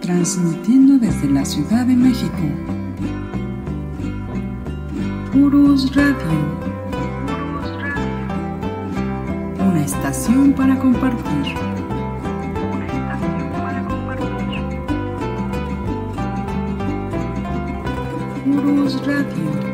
Transmitiendo desde la Ciudad de México. Urus Radio. Una estación para compartir. Urus Radio.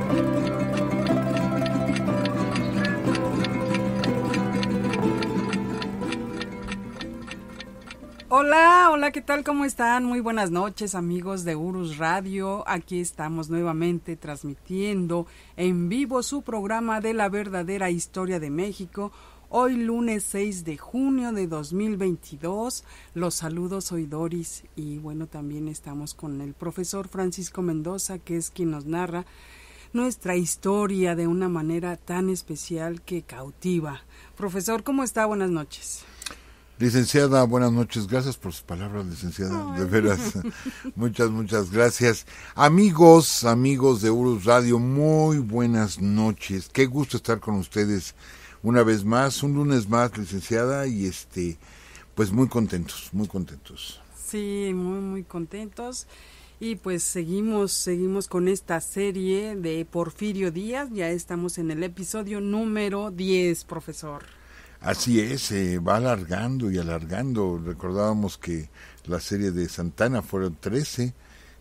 Hola, ¿qué tal? ¿Cómo están? Muy buenas noches, amigos de Urus Radio. Aquí estamos nuevamente transmitiendo en vivo su programa de la verdadera historia de México. Hoy lunes 6 de junio de 2022. Los saludos, soy Doris y bueno, también estamos con el profesor Francisco Mendoza, que es quien nos narra nuestra historia de una manera tan especial que cautiva. Profesor, ¿cómo está? Buenas noches. Licenciada, buenas noches. Gracias por sus palabras, licenciada. De veras, muchas gracias. Amigos de Urus Radio, muy buenas noches. Qué gusto estar con ustedes una vez más, un lunes más, licenciada, y pues muy contentos. Sí, muy contentos. Y pues seguimos con esta serie de Porfirio Díaz. Ya estamos en el episodio número 10, profesor. Así es, se va alargando y alargando. Recordábamos que la serie de Santana fueron 13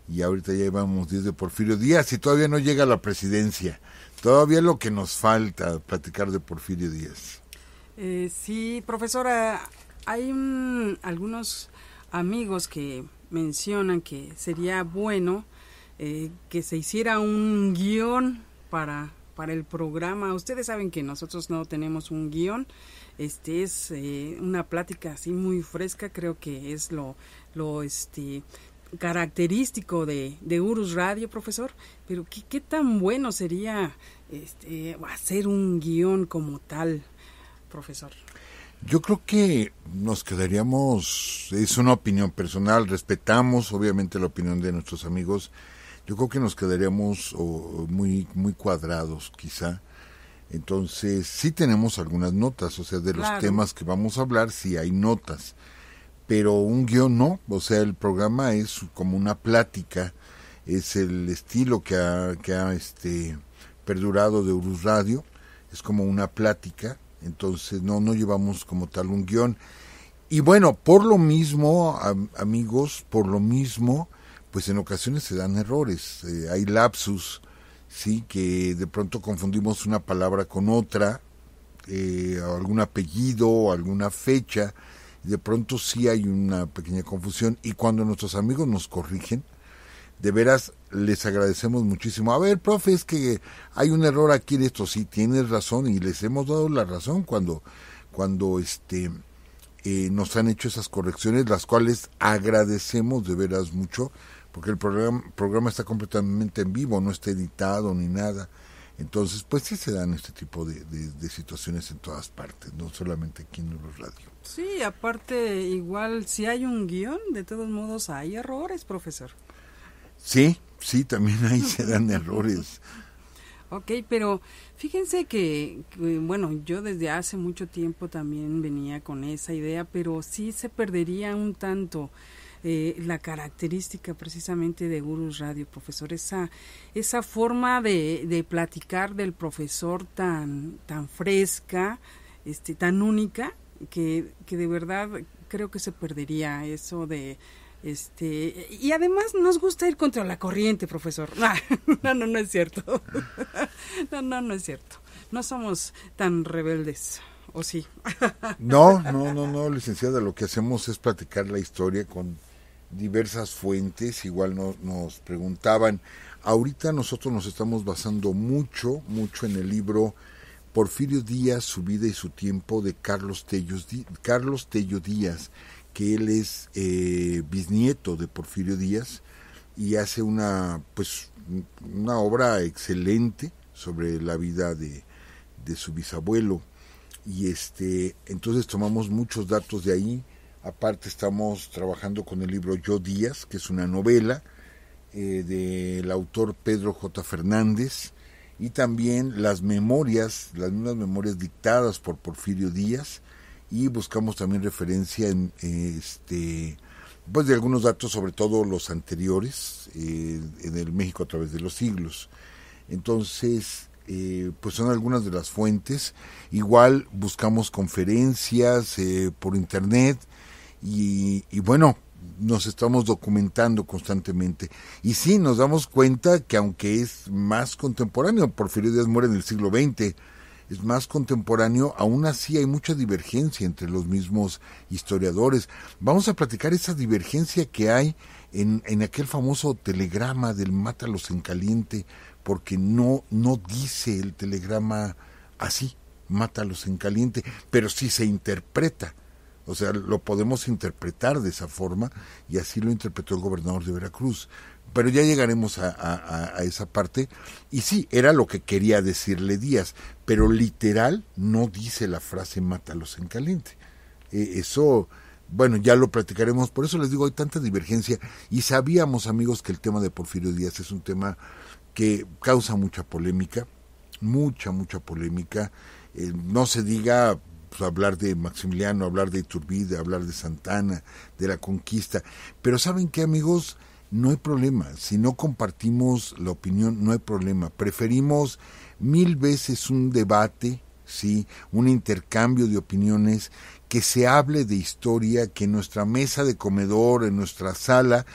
y ahorita ya llevamos 10 de Porfirio Díaz y todavía no llega a la presidencia. Todavía lo que nos falta platicar de Porfirio Díaz. Sí, profesora, hay algunos amigos que mencionan que sería bueno que se hiciera un guión para el programa. Ustedes saben que nosotros no tenemos un guión. Es una plática así muy fresca, creo que es lo característico de Urus Radio, profesor, pero ¿qué tan bueno sería hacer un guión como tal, profesor? Yo creo que nos quedaríamos, es una opinión personal, respetamos obviamente la opinión de nuestros amigos, yo creo que nos quedaríamos muy cuadrados quizá. Entonces, sí tenemos algunas notas, o sea, de los temas que vamos a hablar, sí hay notas, pero un guión no, o sea, el programa es como una plática, es el estilo que ha perdurado de Urus Radio, es como una plática, entonces no llevamos como tal un guión. Y bueno, por lo mismo, amigos, pues en ocasiones se dan errores, hay lapsus, sí, que de pronto confundimos una palabra con otra, algún apellido o alguna fecha, y de pronto sí hay una pequeña confusión, y cuando nuestros amigos nos corrigen, de veras les agradecemos muchísimo. A ver, profe, es que hay un error aquí en esto, sí, tienes razón, y les hemos dado la razón cuando nos han hecho esas correcciones, las cuales agradecemos de veras mucho, porque el programa está completamente en vivo, no está editado ni nada. Entonces, pues sí se dan este tipo de situaciones en todas partes, no solamente aquí en Urus Radio. Sí, aparte, igual, si hay un guión, de todos modos hay errores, profesor. Sí, también ahí se dan errores. Ok, pero fíjense que, bueno, yo desde hace mucho tiempo también venía con esa idea, pero sí se perdería un tanto la característica precisamente de Urus Radio, profesor, esa forma de platicar del profesor tan fresca, tan única, que de verdad creo que se perdería eso de y además nos gusta ir contra la corriente, profesor. No es cierto. No es cierto. No somos tan rebeldes, ¿o sí? No, licenciada, lo que hacemos es platicar la historia con diversas fuentes. Igual nos preguntaban, ahorita nosotros nos estamos basando mucho en el libro Porfirio Díaz, su vida y su tiempo, de Carlos Tello Díaz, que él es bisnieto de Porfirio Díaz y hace una obra excelente sobre la vida de su bisabuelo, y entonces tomamos muchos datos de ahí. Aparte estamos trabajando con el libro Yo Díaz, que es una novela del autor Pedro J. Fernández, y también las mismas memorias dictadas por Porfirio Díaz, y buscamos también referencia en pues de algunos datos, sobre todo los anteriores, en el México a través de los siglos. Entonces, pues son algunas de las fuentes. Igual buscamos conferencias por internet y bueno, nos estamos documentando constantemente. Y sí, nos damos cuenta que aunque es más contemporáneo, Porfirio Díaz muere en el siglo XX, es más contemporáneo, aún así hay mucha divergencia entre los mismos historiadores. Vamos a platicar esa divergencia que hay en aquel famoso telegrama del mátalos en caliente, porque no dice el telegrama así, mátalos en caliente, pero sí se interpreta. O sea, lo podemos interpretar de esa forma, y así lo interpretó el gobernador de Veracruz. Pero ya llegaremos a esa parte. Y sí, era lo que quería decirle Díaz, pero literal no dice la frase mátalos en caliente. Eso, bueno, ya lo platicaremos. Por eso les digo, hay tanta divergencia. Y sabíamos, amigos, que el tema de Porfirio Díaz es un tema que causa mucha polémica, mucha polémica. No se diga pues, hablar de Maximiliano, hablar de Iturbide, hablar de Santana, de la conquista. Pero ¿saben qué, amigos? No hay problema. Si no compartimos la opinión, no hay problema. Preferimos 1000 veces un debate, ¿sí? Un intercambio de opiniones, que se hable de historia, que en nuestra mesa de comedor, en nuestra sala,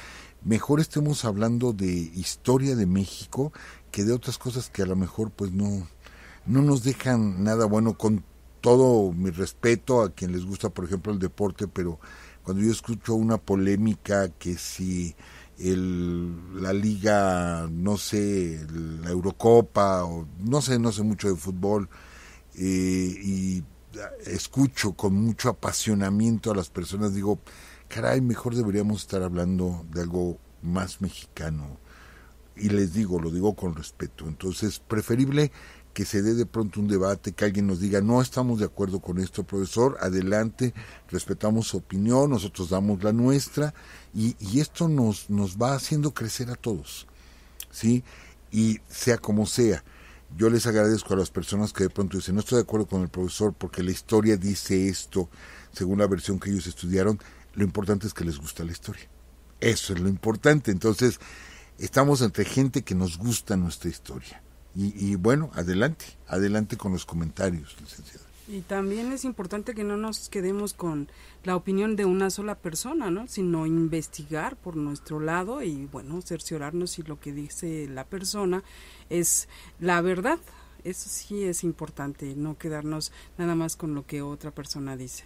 mejor estemos hablando de historia de México que de otras cosas que a lo mejor pues no nos dejan nada bueno. Con todo mi respeto a quien les gusta, por ejemplo, el deporte, pero cuando yo escucho una polémica que si la liga, no sé, la Eurocopa, o no sé mucho de fútbol, y escucho con mucho apasionamiento a las personas, digo, caray, mejor deberíamos estar hablando de algo más mexicano. Y les digo, lo digo con respeto. Entonces, preferible que se dé de pronto un debate, que alguien nos diga, no estamos de acuerdo con esto, profesor, adelante, respetamos su opinión, nosotros damos la nuestra, y esto nos va haciendo crecer a todos, ¿sí? Y sea como sea, yo les agradezco a las personas que de pronto dicen, no estoy de acuerdo con el profesor porque la historia dice esto, según la versión que ellos estudiaron. Lo importante es que les gusta la historia. Eso es lo importante. Entonces, estamos entre gente que nos gusta nuestra historia. Y bueno, adelante con los comentarios, licenciada. Y también es importante que no nos quedemos con la opinión de una sola persona, ¿no? Sino investigar por nuestro lado y, bueno, cerciorarnos si lo que dice la persona es la verdad. Eso sí es importante, no quedarnos nada más con lo que otra persona dice.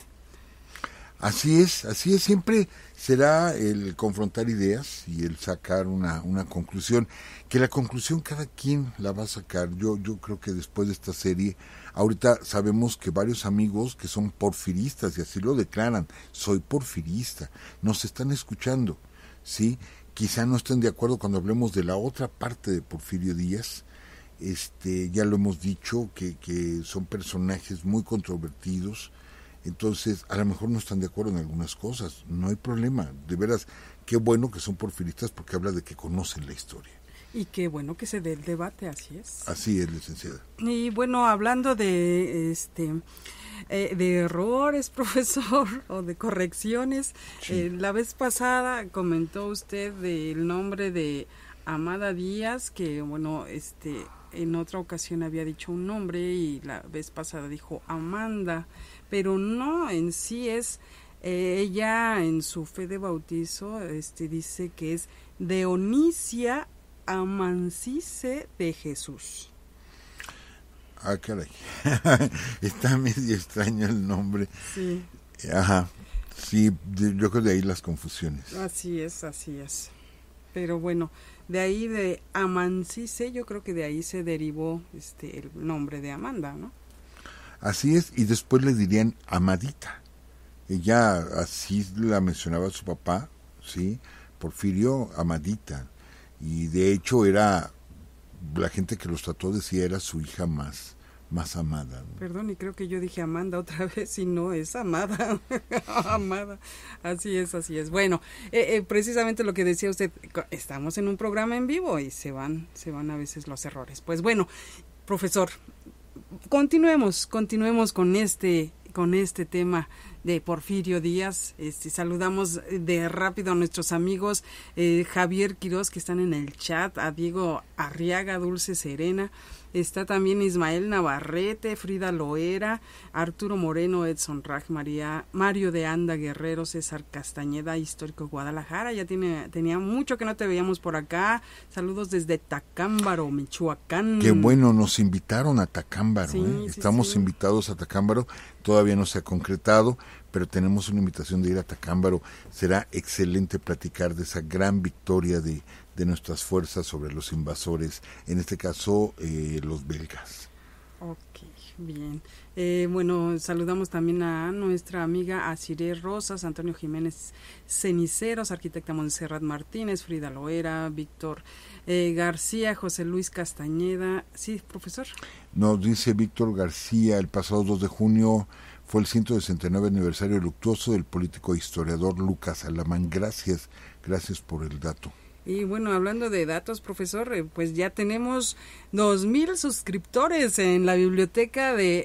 Así es, siempre será el confrontar ideas y el sacar una conclusión, que la conclusión cada quien la va a sacar. Yo creo que después de esta serie, ahorita sabemos que varios amigos que son porfiristas, y así lo declaran, soy porfirista, nos están escuchando, ¿sí? Quizá no estén de acuerdo cuando hablemos de la otra parte de Porfirio Díaz. Ya lo hemos dicho, que son personajes muy controvertidos. Entonces, a lo mejor no están de acuerdo en algunas cosas, no hay problema, de veras, qué bueno que son porfiristas porque habla de que conocen la historia. Y qué bueno que se dé el debate, así es. Así es, licenciada. Y bueno, hablando de errores, profesor, o de correcciones, sí. La vez pasada comentó usted del nombre de Amada Díaz, que bueno, en otra ocasión había dicho un nombre y la vez pasada dijo Amanda, pero no, en sí es, ella en su fe de bautizo dice que es Dionisia Amancice de Jesús. Ah, caray, está medio extraño el nombre. Sí. Ajá, sí, yo creo de ahí las confusiones. Así es. Pero bueno, de ahí de Amancice, yo creo que de ahí se derivó el nombre de Amanda, ¿no? Así es, y después le dirían Amadita. Ella así la mencionaba su papá, ¿sí? Porfirio, Amadita. Y de hecho era, la gente que los trató decía era su hija más amada, ¿no? Perdón, y creo que yo dije Amanda otra vez, y no, es Amada. Amada. Así es. Bueno, precisamente lo que decía usted, estamos en un programa en vivo y se van a veces los errores. Pues bueno, profesor, continuemos con este tema de Porfirio Díaz. Saludamos de rápido a nuestros amigos Javier Quiroz, que están en el chat, a Diego Arriaga, Dulce Serena. Está también Ismael Navarrete, Frida Loera, Arturo Moreno, Edson Raj, Mario de Anda Guerrero, César Castañeda, Histórico Guadalajara. Ya tenía mucho que no te veíamos por acá. Saludos desde Tacámbaro, Michoacán. Qué bueno, nos invitaron a Tacámbaro. Sí, Estamos invitados a Tacámbaro. Todavía no se ha concretado, pero tenemos una invitación de ir a Tacámbaro. Será excelente platicar de esa gran victoria de nuestras fuerzas sobre los invasores, en este caso los belgas. Ok, bien. Bueno, saludamos también a nuestra amiga Asiré Rosas, Antonio Jiménez Ceniceros, arquitecta Montserrat Martínez, Frida Loera, Víctor García, José Luis Castañeda. Sí, profesor. Nos dice Víctor García, el pasado 2 de junio fue el 169 aniversario luctuoso del político e historiador Lucas Alamán. Gracias por el dato. Y bueno, hablando de datos, profesor, pues ya tenemos 2,000 suscriptores en la biblioteca de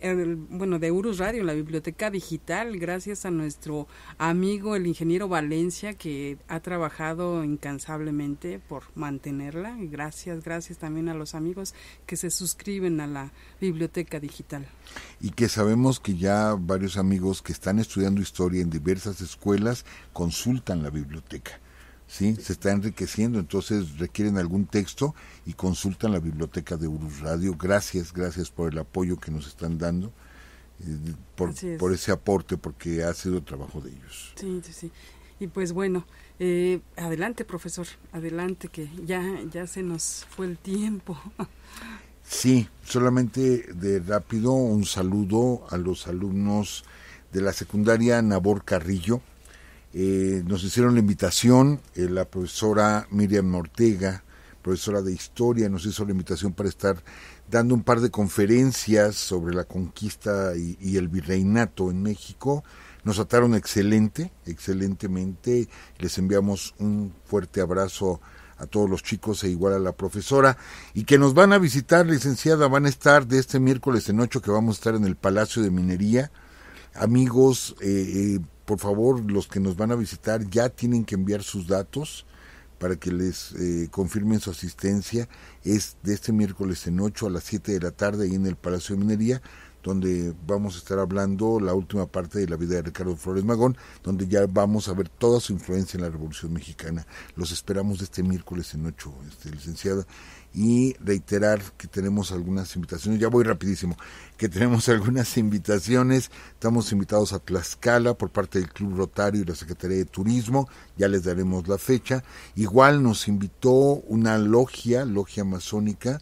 Urus Radio, en la biblioteca digital, gracias a nuestro amigo el ingeniero Valencia, que ha trabajado incansablemente por mantenerla. Y gracias también a los amigos que se suscriben a la biblioteca digital. Y que sabemos que ya varios amigos que están estudiando historia en diversas escuelas consultan la biblioteca. Sí, se está enriqueciendo, entonces requieren algún texto y consultan la biblioteca de Urus Radio. Gracias por el apoyo que nos están dando, por ese aporte, porque ha sido trabajo de ellos. Sí. Y pues bueno, adelante, profesor, adelante, que ya se nos fue el tiempo. Sí, solamente de rápido un saludo a los alumnos de la secundaria Nabor Carrillo. Nos hicieron la invitación, la profesora Miriam Ortega, profesora de historia, nos hizo la invitación para estar dando un par de conferencias sobre la conquista y el virreinato en México. Nos trataron excelentemente, les enviamos un fuerte abrazo a todos los chicos e igual a la profesora, y que nos van a visitar, licenciada, van a estar de este miércoles en 8 que vamos a estar en el Palacio de Minería. Amigos, por favor, los que nos van a visitar ya tienen que enviar sus datos para que les confirmen su asistencia. Es de este miércoles en 8 a las 7 de la tarde ahí en el Palacio de Minería, donde vamos a estar hablando la última parte de la vida de Ricardo Flores Magón, donde ya vamos a ver toda su influencia en la Revolución Mexicana. Los esperamos de este miércoles en 8, licenciada. Y reiterar que tenemos algunas invitaciones, ya voy rapidísimo, que tenemos algunas invitaciones. Estamos invitados a Tlaxcala por parte del Club Rotario y la Secretaría de Turismo, ya les daremos la fecha. Igual nos invitó una logia masónica,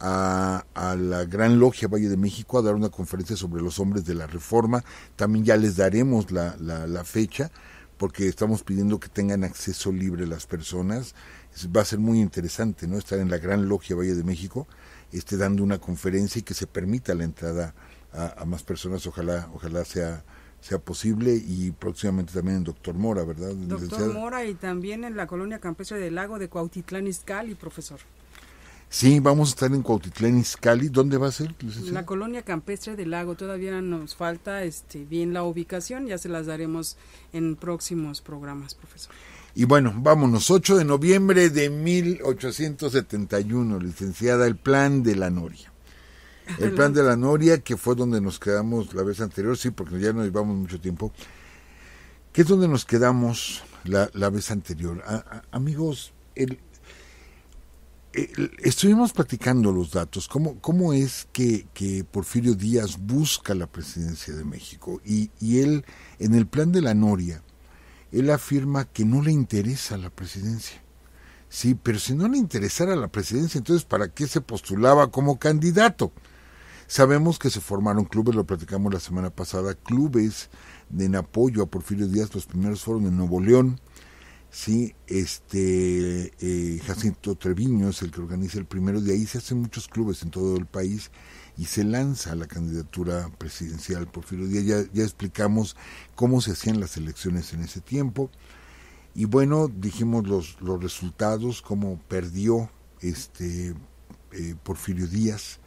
a la Gran Logia Valle de México a dar una conferencia sobre los hombres de la Reforma. También ya les daremos la fecha, porque estamos pidiendo que tengan acceso libre las personas. Va a ser muy interesante, ¿no?, estar en la Gran Logia Valle de México, dando una conferencia y que se permita la entrada a más personas. Ojalá sea posible, y próximamente también en Doctor Mora, ¿verdad? Doctor Mora, y también en la colonia campestre del Lago de Cuautitlán Izcalli, profesor. Sí, vamos a estar en Cuautitlán Izcalli. ¿Dónde va a ser, licenciada? La colonia campestre del Lago. Todavía nos falta bien la ubicación, ya se las daremos en próximos programas, profesor. Y bueno, vámonos, 8 de noviembre de 1871, licenciada, el Plan de la Noria. El Plan de la Noria, que fue donde nos quedamos la vez anterior, sí, porque ya nos llevamos mucho tiempo, que es donde nos quedamos la vez anterior. Amigos, estuvimos platicando los datos, cómo es que Porfirio Díaz busca la presidencia de México, y él, en el Plan de la Noria, él afirma que no le interesa la presidencia. Sí, pero si no le interesara la presidencia, entonces ¿para qué se postulaba como candidato? Sabemos que se formaron clubes, lo platicamos la semana pasada, clubes en apoyo a Porfirio Díaz. Los primeros fueron en Nuevo León. Sí, Jacinto Treviño es el que organiza el primero. De ahí se hacen muchos clubes en todo el país y se lanza la candidatura presidencial Porfirio Díaz. Ya explicamos cómo se hacían las elecciones en ese tiempo. Y bueno, dijimos los resultados, cómo perdió Porfirio Díaz.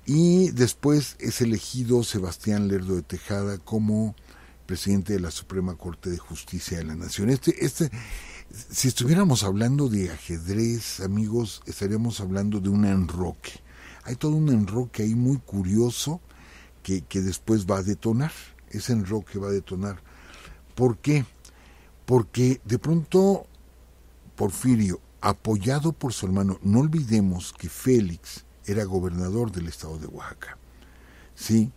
Y después es elegido Sebastián Lerdo de Tejada como presidente de la Suprema Corte de Justicia de la Nación. Si estuviéramos hablando de ajedrez, amigos, estaríamos hablando de un enroque. Hay todo un enroque ahí muy curioso que después va a detonar. Ese enroque va a detonar. ¿Por qué? Porque de pronto Porfirio, apoyado por su hermano, no olvidemos que Félix era gobernador del estado de Oaxaca, ¿sí?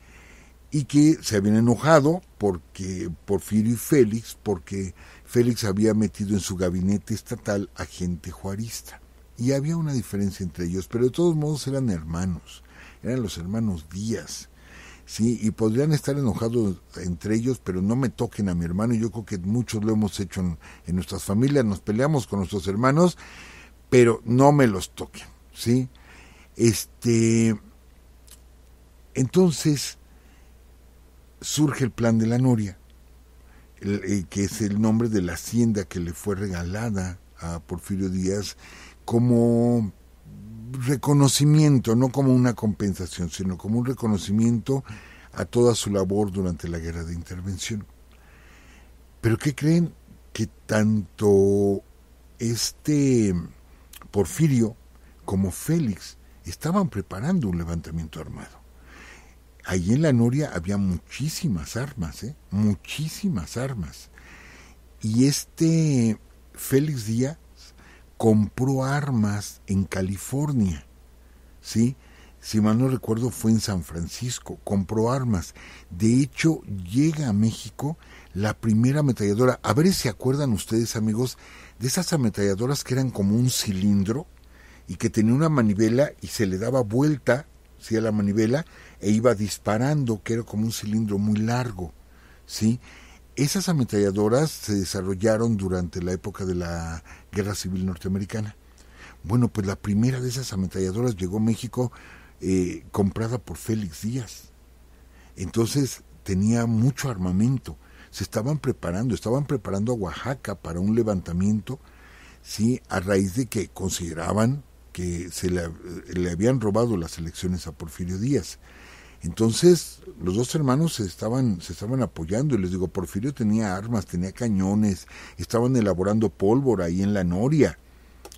Y que se habían enojado porque Porfirio y Félix, porque Félix había metido en su gabinete estatal a gente juarista. Y había una diferencia entre ellos, pero de todos modos eran hermanos, eran los hermanos Díaz, ¿sí? Y podrían estar enojados entre ellos, pero no me toquen a mi hermano. Yo creo que muchos lo hemos hecho en nuestras familias, nos peleamos con nuestros hermanos, pero no me los toquen, ¿sí? Entonces surge el plan de la Noria, que es el nombre de la hacienda que le fue regalada a Porfirio Díaz como reconocimiento, no como una compensación, sino como un reconocimiento a toda su labor durante la Guerra de Intervención. ¿Pero qué creen? Que tanto Porfirio como Félix estaban preparando un levantamiento armado. Allí en la Noria había muchísimas armas, muchísimas armas. Y Félix Díaz compró armas en California, ¿sí? Si mal no recuerdo fue en San Francisco, compró armas. De hecho, llega a México la primera ametralladora. A ver si se acuerdan ustedes, amigos, de esas ametralladoras que eran como un cilindro y que tenía una manivela y se le daba vuelta, ¿sí?, a la manivela e iba disparando, que era como un cilindro muy largo, ¿sí? Esas ametralladoras se desarrollaron durante la época de la Guerra Civil Norteamericana. Bueno, pues la primera de esas ametralladoras llegó a México comprada por Félix Díaz. Entonces tenía mucho armamento. Se estaban preparando a Oaxaca para un levantamiento, ¿sí?, a raíz de que consideraban que le habían robado las elecciones a Porfirio Díaz. Entonces los dos hermanos se estaban apoyando, y les digo, Porfirio tenía armas, tenía cañones, estaban elaborando pólvora ahí en la Noria,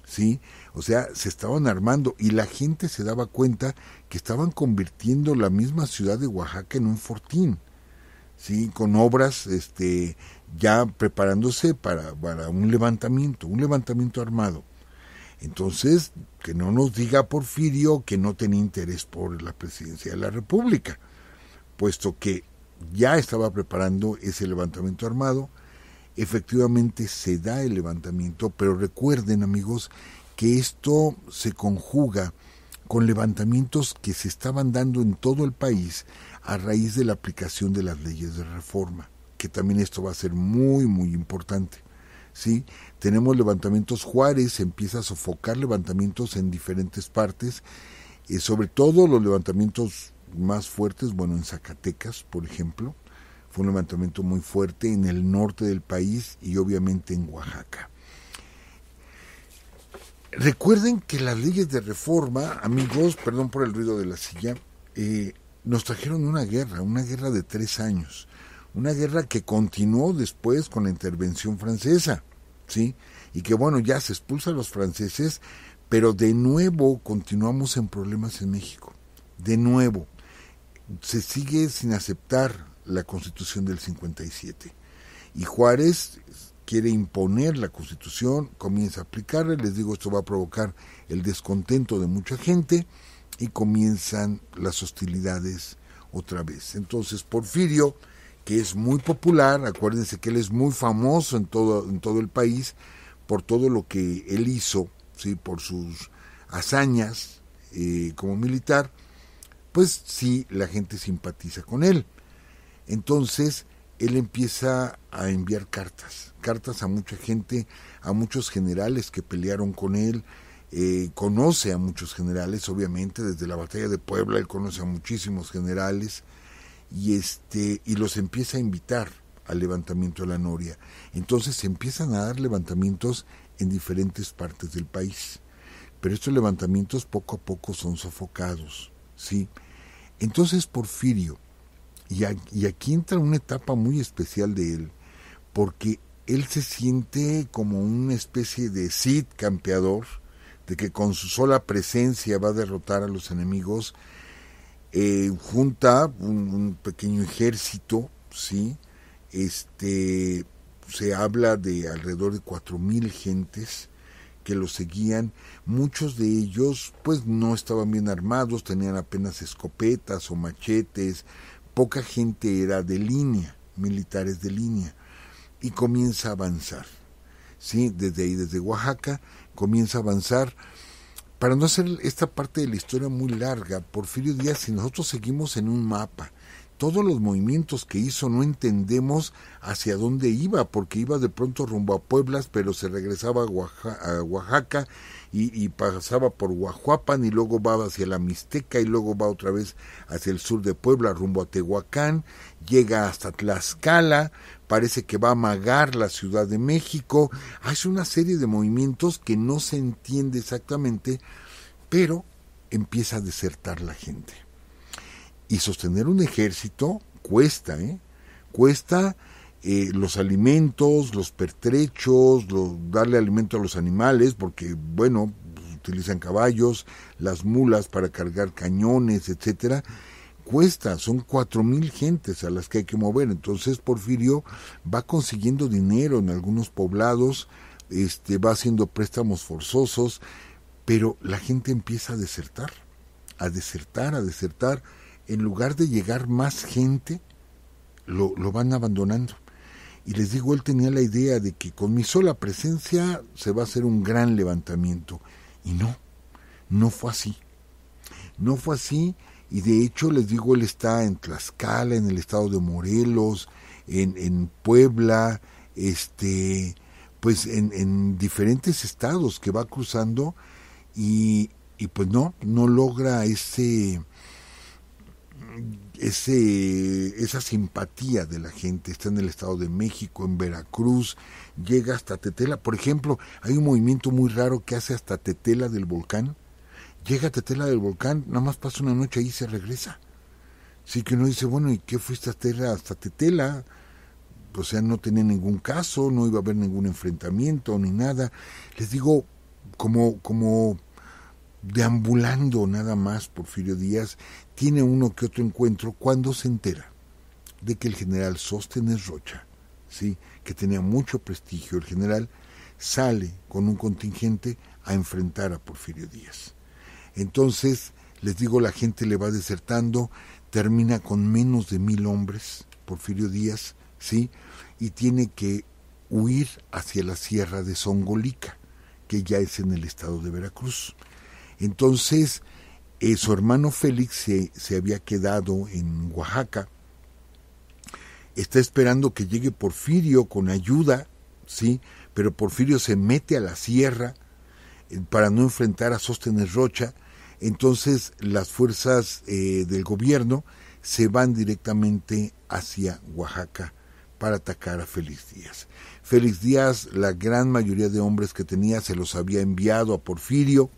¿sí? O sea, se estaban armando y la gente se daba cuenta que estaban convirtiendo la misma ciudad de Oaxaca en un fortín, ¿sí? Con obras ya preparándose para un levantamiento armado. Entonces, que no nos diga Porfirio que no tenía interés por la presidencia de la República, puesto que ya estaba preparando ese levantamiento armado. Efectivamente se da el levantamiento, pero recuerden, amigos, que esto se conjuga con levantamientos que se estaban dando en todo el país a raíz de la aplicación de las leyes de reforma, que también esto va a ser muy, muy importante, ¿sí? Tenemos levantamientos. Juárez empieza a sofocar levantamientos en diferentes partes, sobre todo los levantamientos más fuertes, en Zacatecas, por ejemplo, fue un levantamiento muy fuerte, en el norte del país y obviamente en Oaxaca. Recuerden que las leyes de reforma, amigos, perdón por el ruido de la silla, nos trajeron una guerra de 3 años, una guerra que continuó después con la intervención francesa, ¿sí? Y que ya se expulsa a los franceses, pero de nuevo continuamos en problemas en México. De nuevo, se sigue sin aceptar la Constitución del 57. Y Juárez quiere imponer la Constitución, comienza a aplicarla. Les digo, esto va a provocar el descontento de mucha gente y comienzan las hostilidades otra vez. Entonces Porfirio, que es muy popular, acuérdense que él es muy famoso en todo el país por todo lo que él hizo, ¿sí?, por sus hazañas como militar, pues sí, la gente simpatiza con él. Entonces él empieza a enviar cartas a mucha gente, a muchos generales que pelearon con él. Conoce a muchos generales, obviamente, desde la batalla de Puebla él conoce a muchísimos generales, y los empieza a invitar al levantamiento de la Noria. Entonces se empiezan a dar levantamientos en diferentes partes del país, pero estos levantamientos poco a poco son sofocados, ¿sí? Entonces Porfirio Y aquí entra una etapa muy especial de él, porque él se siente como una especie de Cid campeador, de que con su sola presencia va a derrotar a los enemigos. Junta un pequeño ejército, ¿sí? Se habla de alrededor de 4,000 gentes que lo seguían. Muchos de ellos pues no estaban bien armados, tenían apenas escopetas o machetes. Poca gente era de línea, militares de línea, y comienza a avanzar, ¿sí? Desde ahí, desde Oaxaca, comienza a avanzar. Para no hacer esta parte de la historia muy larga, Porfirio Díaz, si nosotros seguimos en un mapa, todos los movimientos que hizo no entendemos hacia dónde iba, porque iba de pronto rumbo a Pueblas, pero se regresaba a Oaxaca y pasaba por Guajuapan y luego va hacia la Mixteca y luego va otra vez hacia el sur de Puebla rumbo a Tehuacán, llega hasta Tlaxcala, parece que va a amagar la Ciudad de México. Hace una serie de movimientos que no se entiende exactamente, pero empieza a desertar la gente. Y sostener un ejército cuesta, cuesta los alimentos, los pertrechos, darle alimento a los animales, porque, bueno, utilizan caballos, las mulas para cargar cañones, etcétera. Cuesta, son 4,000 gentes a las que hay que mover. Entonces Porfirio va consiguiendo dinero en algunos poblados, va haciendo préstamos forzosos, pero la gente empieza a desertar. En lugar de llegar más gente, lo van abandonando. Y les digo, él tenía la idea de que con mi sola presencia se va a hacer un gran levantamiento. Y no fue así. No fue así. Y de hecho, les digo, él está en Tlaxcala, en el estado de Morelos, en Puebla, pues en diferentes estados que va cruzando y pues no logra esa simpatía de la gente. Está en el estado de México, en Veracruz, llega hasta Tetela. Por ejemplo, hay un movimiento muy raro que hace hasta Tetela del Volcán. Llega a Tetela del Volcán, nada más pasa una noche ahí y se regresa. Sí, que uno dice, bueno, ¿y qué fuiste hasta Tetela? O sea, no tenía ningún caso, no iba a haber ningún enfrentamiento ni nada. Les digo, como deambulando nada más Porfirio Díaz, tiene uno que otro encuentro cuando se entera de que el general Sóstenes Rocha, ¿sí?, que tenía mucho prestigio, el general sale con un contingente a enfrentar a Porfirio Díaz. Entonces, les digo, la gente le va desertando, termina con menos de 1,000 hombres, Porfirio Díaz, ¿sí?, y tiene que huir hacia la sierra de Zongolica, que ya es en el estado de Veracruz. Entonces, su hermano Félix se había quedado en Oaxaca, está esperando que llegue Porfirio con ayuda, ¿sí?, pero Porfirio se mete a la sierra para no enfrentar a Sóstenes Rocha. Entonces las fuerzas del gobierno se van directamente hacia Oaxaca para atacar a Félix Díaz. Félix Díaz, la gran mayoría de hombres que tenía se los había enviado a Porfirio,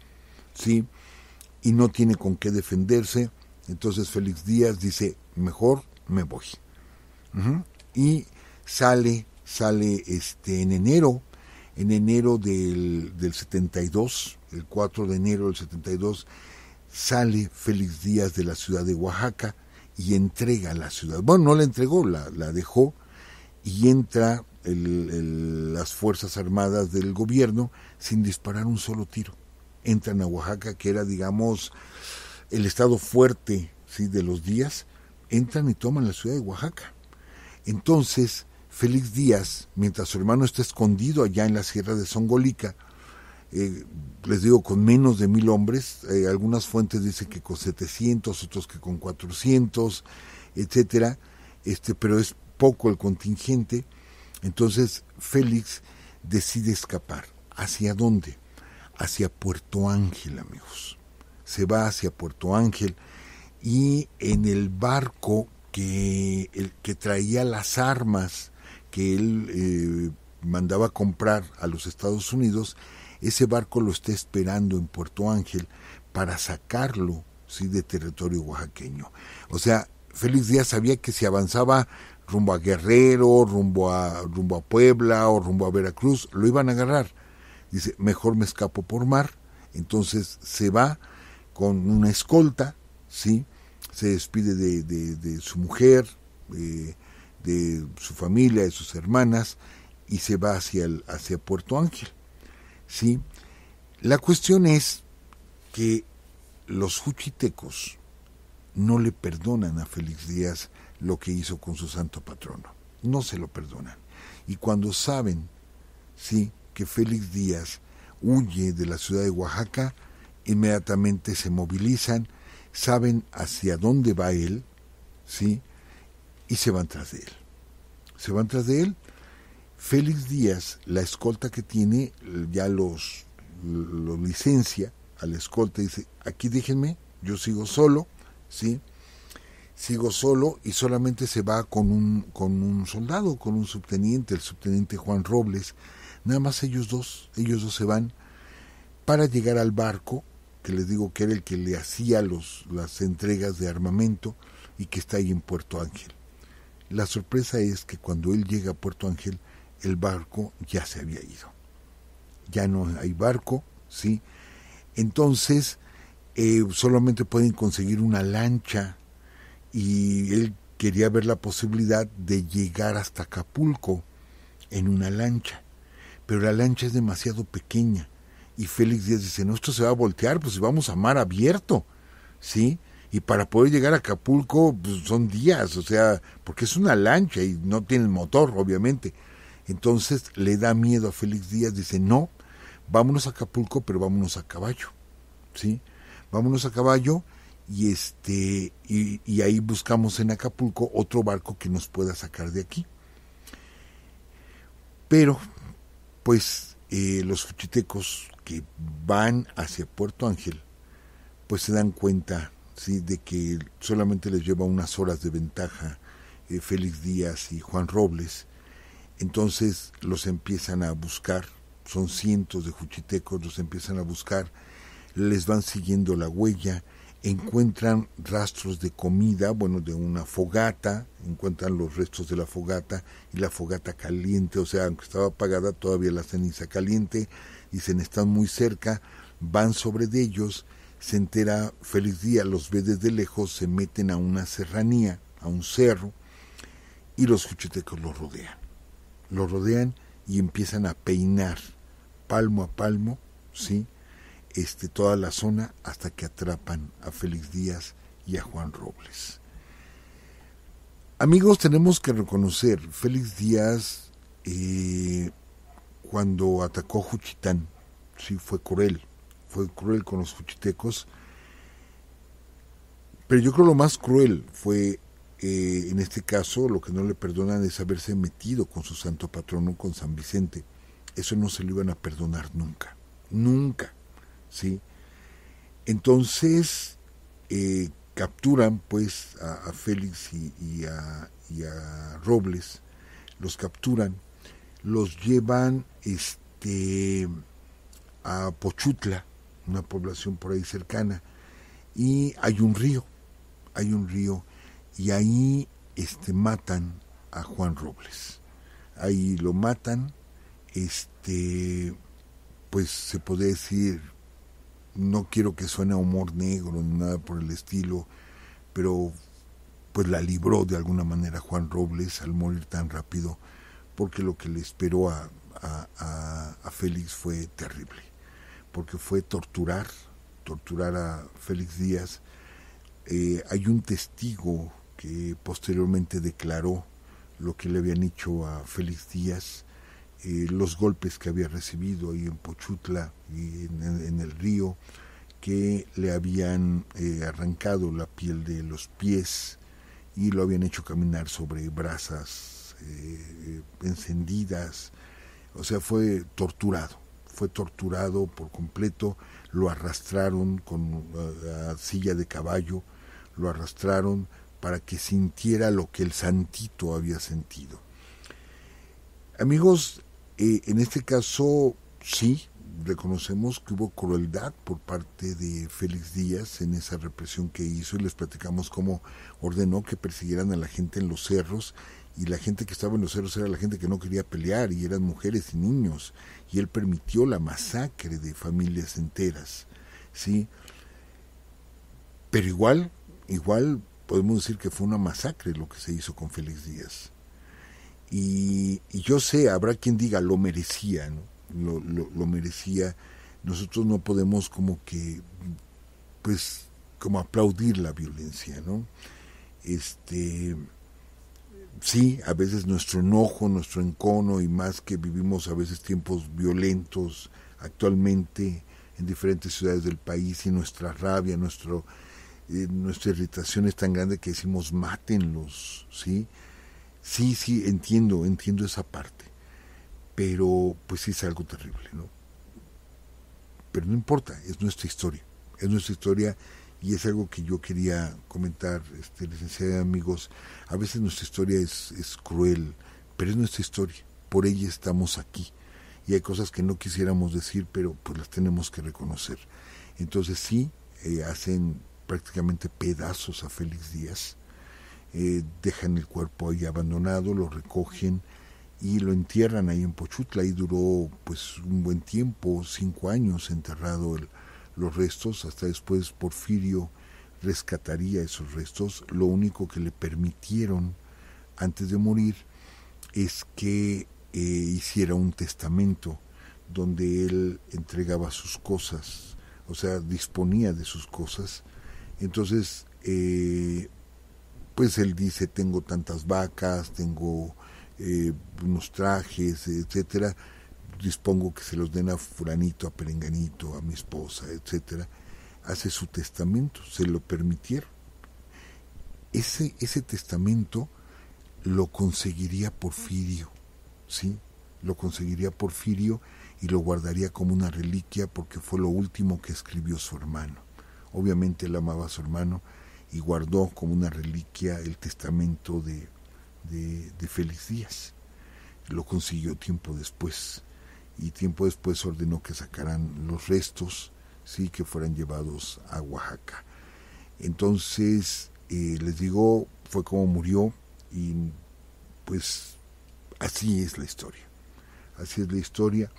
¿sí?, y no tiene con qué defenderse. Entonces Félix Díaz dice, mejor me voy. Y sale en enero del 72, el 4 de enero del 72, sale Félix Díaz de la ciudad de Oaxaca y entrega la ciudad. Bueno, no la entregó, la dejó, y entra las Fuerzas Armadas del gobierno sin disparar un solo tiro. Entran a Oaxaca, que era, digamos, el estado fuerte, ¿sí?, de los Díaz. Entran y toman la ciudad de Oaxaca. Entonces, Félix Díaz, mientras su hermano está escondido allá en la sierra de Zongolica, les digo, con menos de 1,000 hombres, algunas fuentes dicen que con 700, otros que con 400, etcétera, pero es poco el contingente. Entonces Félix decide escapar. ¿Hacia dónde? Hacia Puerto Ángel, amigos. Se va hacia Puerto Ángel y en el barco que traía las armas que él mandaba comprar a los Estados Unidos, ese barco lo está esperando en Puerto Ángel para sacarlo, ¿sí?, de territorio oaxaqueño. O sea, Félix Díaz sabía que si avanzaba rumbo a Guerrero, rumbo a Puebla o rumbo a Veracruz, lo iban a agarrar. Dice, mejor me escapo por mar. Entonces se va con una escolta, ¿sí? Se despide de su mujer, de su familia, de sus hermanas, y se va hacia Puerto Ángel, ¿sí? La cuestión es que los juchitecos no le perdonan a Félix Díaz lo que hizo con su santo patrono, no se lo perdonan. Y cuando saben, ¿sí?, que Félix Díaz huye de la ciudad de Oaxaca, inmediatamente se movilizan, saben hacia dónde va él, ¿sí?, y se van tras de él. Se van tras de él. Félix Díaz, la escolta que tiene, ya los licencia a la escolta, dice, aquí déjenme, yo sigo solo, ¿sí? Sigo solo, y solamente se va con un soldado, con un subteniente, el subteniente Juan Robles. Nada más ellos dos se van para llegar al barco, que les digo que era el que le hacía las entregas de armamento y que está ahí en Puerto Ángel. La sorpresa es que cuando él llega a Puerto Ángel, el barco ya se había ido. Ya no hay barco, ¿sí? Entonces, solamente pueden conseguir una lancha, y él quería ver la posibilidad de llegar hasta Acapulco en una lancha, pero la lancha es demasiado pequeña, y Félix Díaz dice, no, esto se va a voltear, pues vamos a mar abierto, ¿sí? Y para poder llegar a Acapulco, pues son días, o sea, porque es una lancha y no tiene motor, obviamente. Entonces le da miedo a Félix Díaz, dice, no, vámonos a Acapulco, pero vámonos a caballo, ¿sí? Vámonos a caballo, y ahí buscamos en Acapulco otro barco que nos pueda sacar de aquí. Pero, pues, los juchitecos que van hacia Puerto Ángel, pues se dan cuenta, ¿sí?, de que solamente les lleva unas horas de ventaja Félix Díaz y Juan Robles. Entonces los empiezan a buscar, son cientos de juchitecos, los empiezan a buscar, les van siguiendo la huella, encuentran rastros de comida, bueno, de una fogata, encuentran los restos de la fogata, y la fogata caliente, o sea, aunque estaba apagada, todavía la ceniza caliente. Dicen, están muy cerca, van sobre de ellos, se entera Félix Díaz, los ve desde lejos, se meten a una serranía, a un cerro, y los juchitecos los rodean y empiezan a peinar palmo a palmo, ¿sí?, toda la zona, hasta que atrapan a Félix Díaz y a Juan Robles. Amigos, tenemos que reconocer, Félix Díaz, cuando atacó Juchitán, sí, fue cruel con los juchitecos, pero yo creo lo más cruel fue, en este caso, lo que no le perdonan es haberse metido con su santo patrono, con San Vicente. Eso no se lo iban a perdonar nunca, ¿sí? Entonces capturan pues a Félix y a Robles, los capturan, los llevan a Pochutla, una población por ahí cercana, y hay un río, y ahí matan a Juan Robles. Ahí lo matan, pues se puede decir, no quiero que suene a humor negro ni nada por el estilo, pero pues la libró de alguna manera Juan Robles al morir tan rápido, porque lo que le esperó a Félix fue terrible, porque fue torturar a Félix Díaz. Hay un testigo que posteriormente declaró lo que le habían hecho a Félix Díaz, los golpes que había recibido ahí en Pochutla y en el río, que le habían arrancado la piel de los pies y lo habían hecho caminar sobre brasas encendidas. O sea, fue torturado por completo. Lo arrastraron con la silla de caballo, lo arrastraron para que sintiera lo que el santito había sentido. Amigos, en este caso, sí, reconocemos que hubo crueldad por parte de Félix Díaz en esa represión que hizo, y les platicamos cómo ordenó que persiguieran a la gente en los cerros, y la gente que estaba en los cerros era la gente que no quería pelear, y eran mujeres y niños, y él permitió la masacre de familias enteras, ¿sí? Pero igual podemos decir que fue una masacre lo que se hizo con Félix Díaz. Y yo sé, habrá quien diga, lo merecía, ¿no? Lo merecía. Nosotros no podemos como que, pues, como aplaudir la violencia, ¿no? Sí, a veces nuestro enojo, nuestro encono, y más que vivimos a veces tiempos violentos actualmente en diferentes ciudades del país, y nuestra rabia, nuestra irritación es tan grande que decimos mátenlos, ¿sí? Sí, entiendo esa parte, pero pues sí es algo terrible, ¿no? Pero no importa, es nuestra historia, y es algo que yo quería comentar, licenciada y amigos. A veces nuestra historia es cruel, pero es nuestra historia, por ella estamos aquí, y hay cosas que no quisiéramos decir, pero pues las tenemos que reconocer. Entonces sí, hacen prácticamente pedazos a Félix Díaz, dejan el cuerpo ahí abandonado, lo recogen y lo entierran ahí en Pochutla. Ahí duró pues un buen tiempo, 5 años enterrado los restos. Hasta después Porfirio rescataría esos restos. Lo único que le permitieron antes de morir es que hiciera un testamento donde él entregaba sus cosas, o sea, disponía de sus cosas. Entonces pues él dice, tengo tantas vacas, tengo unos trajes, etcétera, dispongo que se los den a fulanito, a perenganito, a mi esposa, etcétera. Hace su testamento, se lo permitieron. Ese testamento lo conseguiría Porfirio, ¿sí? Lo conseguiría Porfirio y lo guardaría como una reliquia, porque fue lo último que escribió su hermano. Obviamente él amaba a su hermano y guardó como una reliquia el testamento de Félix Díaz. Lo consiguió tiempo después, y tiempo después ordenó que sacaran los restos, sí, que fueran llevados a Oaxaca. Entonces, les digo, fue como murió, y pues así es la historia. Así es la historia.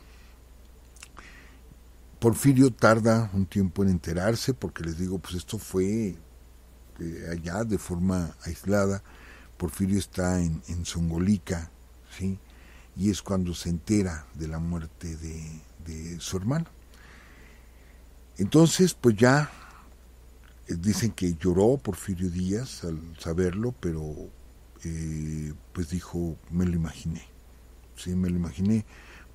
Porfirio tarda un tiempo en enterarse, porque les digo, pues esto fue allá de forma aislada. Porfirio está en Zongolica, ¿sí? Y es cuando se entera de la muerte de su hermano. Entonces, pues ya dicen que lloró Porfirio Díaz al saberlo, pero pues dijo, me lo imaginé, ¿sí? Me lo imaginé,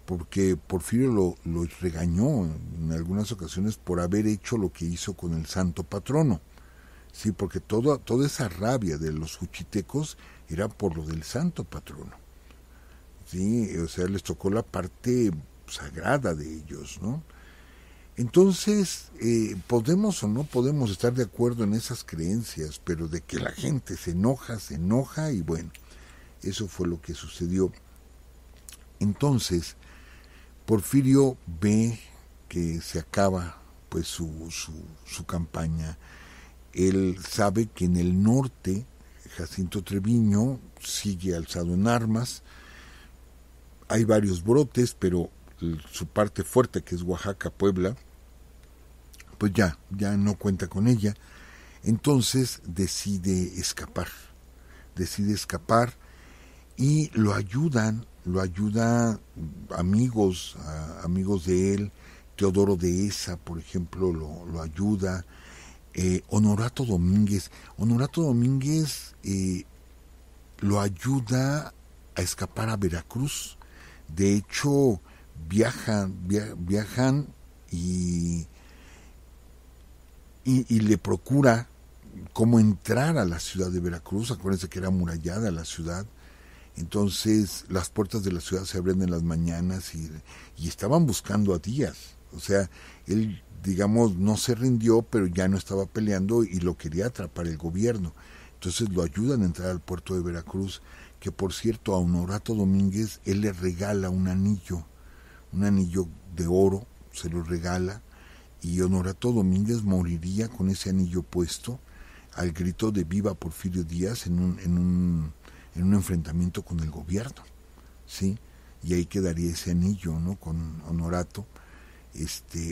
porque Porfirio lo regañó en algunas ocasiones por haber hecho lo que hizo con el santo patrono. Sí, porque toda esa rabia de los juchitecos era por lo del santo patrono. Sí, o sea, les tocó la parte sagrada de ellos, ¿no? Entonces, podemos o no podemos estar de acuerdo en esas creencias, pero de que la gente se enoja, y bueno, eso fue lo que sucedió. Entonces, Porfirio ve que se acaba pues su campaña. Él sabe que en el norte Jacinto Treviño sigue alzado en armas. Hay varios brotes, pero su parte fuerte, que es Oaxaca, Puebla, pues ya no cuenta con ella. Entonces decide escapar y lo ayuda amigos de él. Teodoro Dehesa, por ejemplo, lo ayuda. Honorato Domínguez lo ayuda a escapar a Veracruz. De hecho, viajan y le procura cómo entrar a la ciudad de Veracruz. Acuérdense que era amurallada la ciudad. Entonces las puertas de la ciudad se abren en las mañanas y estaban buscando a Díaz. O sea, él, digamos, no se rindió, pero ya no estaba peleando y lo quería atrapar el gobierno. Entonces lo ayudan a entrar al puerto de Veracruz, que por cierto a Honorato Domínguez él le regala un anillo de oro, se lo regala, y Honorato Domínguez moriría con ese anillo puesto al grito de viva Porfirio Díaz en un enfrentamiento con el gobierno, ¿sí? Y ahí quedaría ese anillo, ¿no? Con Honorato.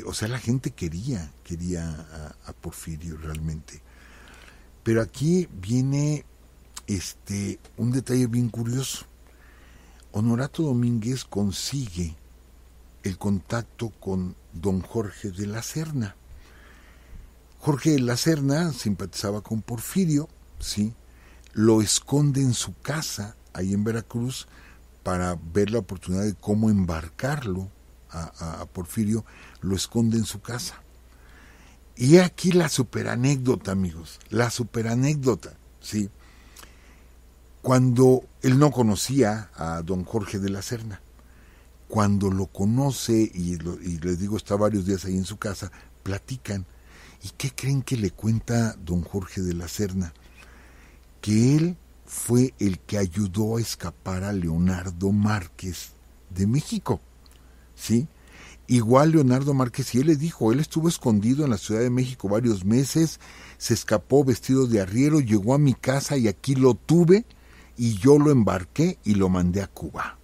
O sea, la gente quería a Porfirio realmente. Pero aquí viene un detalle bien curioso. Honorato Domínguez consigue el contacto con don Jorge de la Serna. Jorge de la Serna simpatizaba con Porfirio, ¿sí? Lo esconde en su casa, ahí en Veracruz, para ver la oportunidad de cómo embarcarlo a Porfirio, lo esconde en su casa. Y aquí la superanécdota, amigos, la superanécdota, ¿sí? Cuando él no conocía a don Jorge de la Serna, cuando lo conoce y les digo, está varios días ahí en su casa, platican. ¿Y qué creen que le cuenta don Jorge de la Serna? Que él fue el que ayudó a escapar a Leonardo Márquez de México, ¿sí? Igual Leonardo Márquez, y él le dijo, él estuvo escondido en la Ciudad de México varios meses, se escapó vestido de arriero, llegó a mi casa y aquí lo tuve, y yo lo embarqué y lo mandé a Cuba.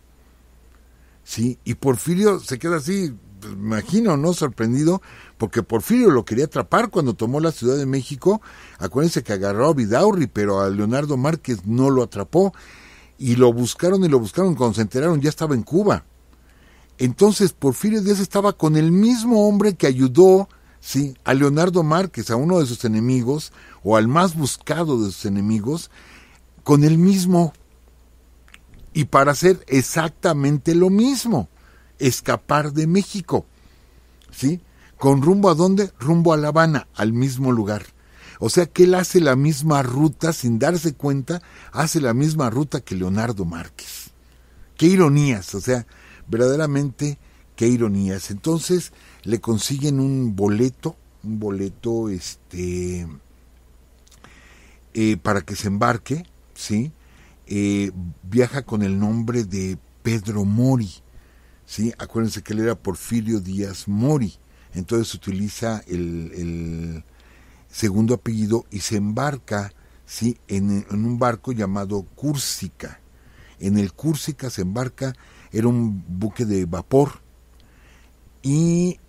¿Sí? Y Porfirio se queda así, me imagino, ¿no? Sorprendido, porque Porfirio lo quería atrapar cuando tomó la Ciudad de México. Acuérdense que agarró a Vidaurri, pero a Leonardo Márquez no lo atrapó, y lo buscaron, cuando se enteraron ya estaba en Cuba. Entonces Porfirio Díaz estaba con el mismo hombre que ayudó, ¿sí?, a Leonardo Márquez, a uno de sus enemigos, o al más buscado de sus enemigos, con el mismo, y para hacer exactamente lo mismo, escapar de México, ¿sí? ¿Con rumbo a dónde? Rumbo a La Habana, al mismo lugar. O sea que él hace la misma ruta, sin darse cuenta, hace la misma ruta que Leonardo Márquez. ¡Qué ironías! O sea, verdaderamente, qué ironías. Entonces le consiguen un boleto para que se embarque, ¿sí? Viaja con el nombre de Pedro Mori, ¿sí? Acuérdense que él era Porfirio Díaz Mori, entonces utiliza el segundo apellido y se embarca, ¿sí?, en un barco llamado Cúrsica. En el Cúrsica se embarca, era un buque de vapor, y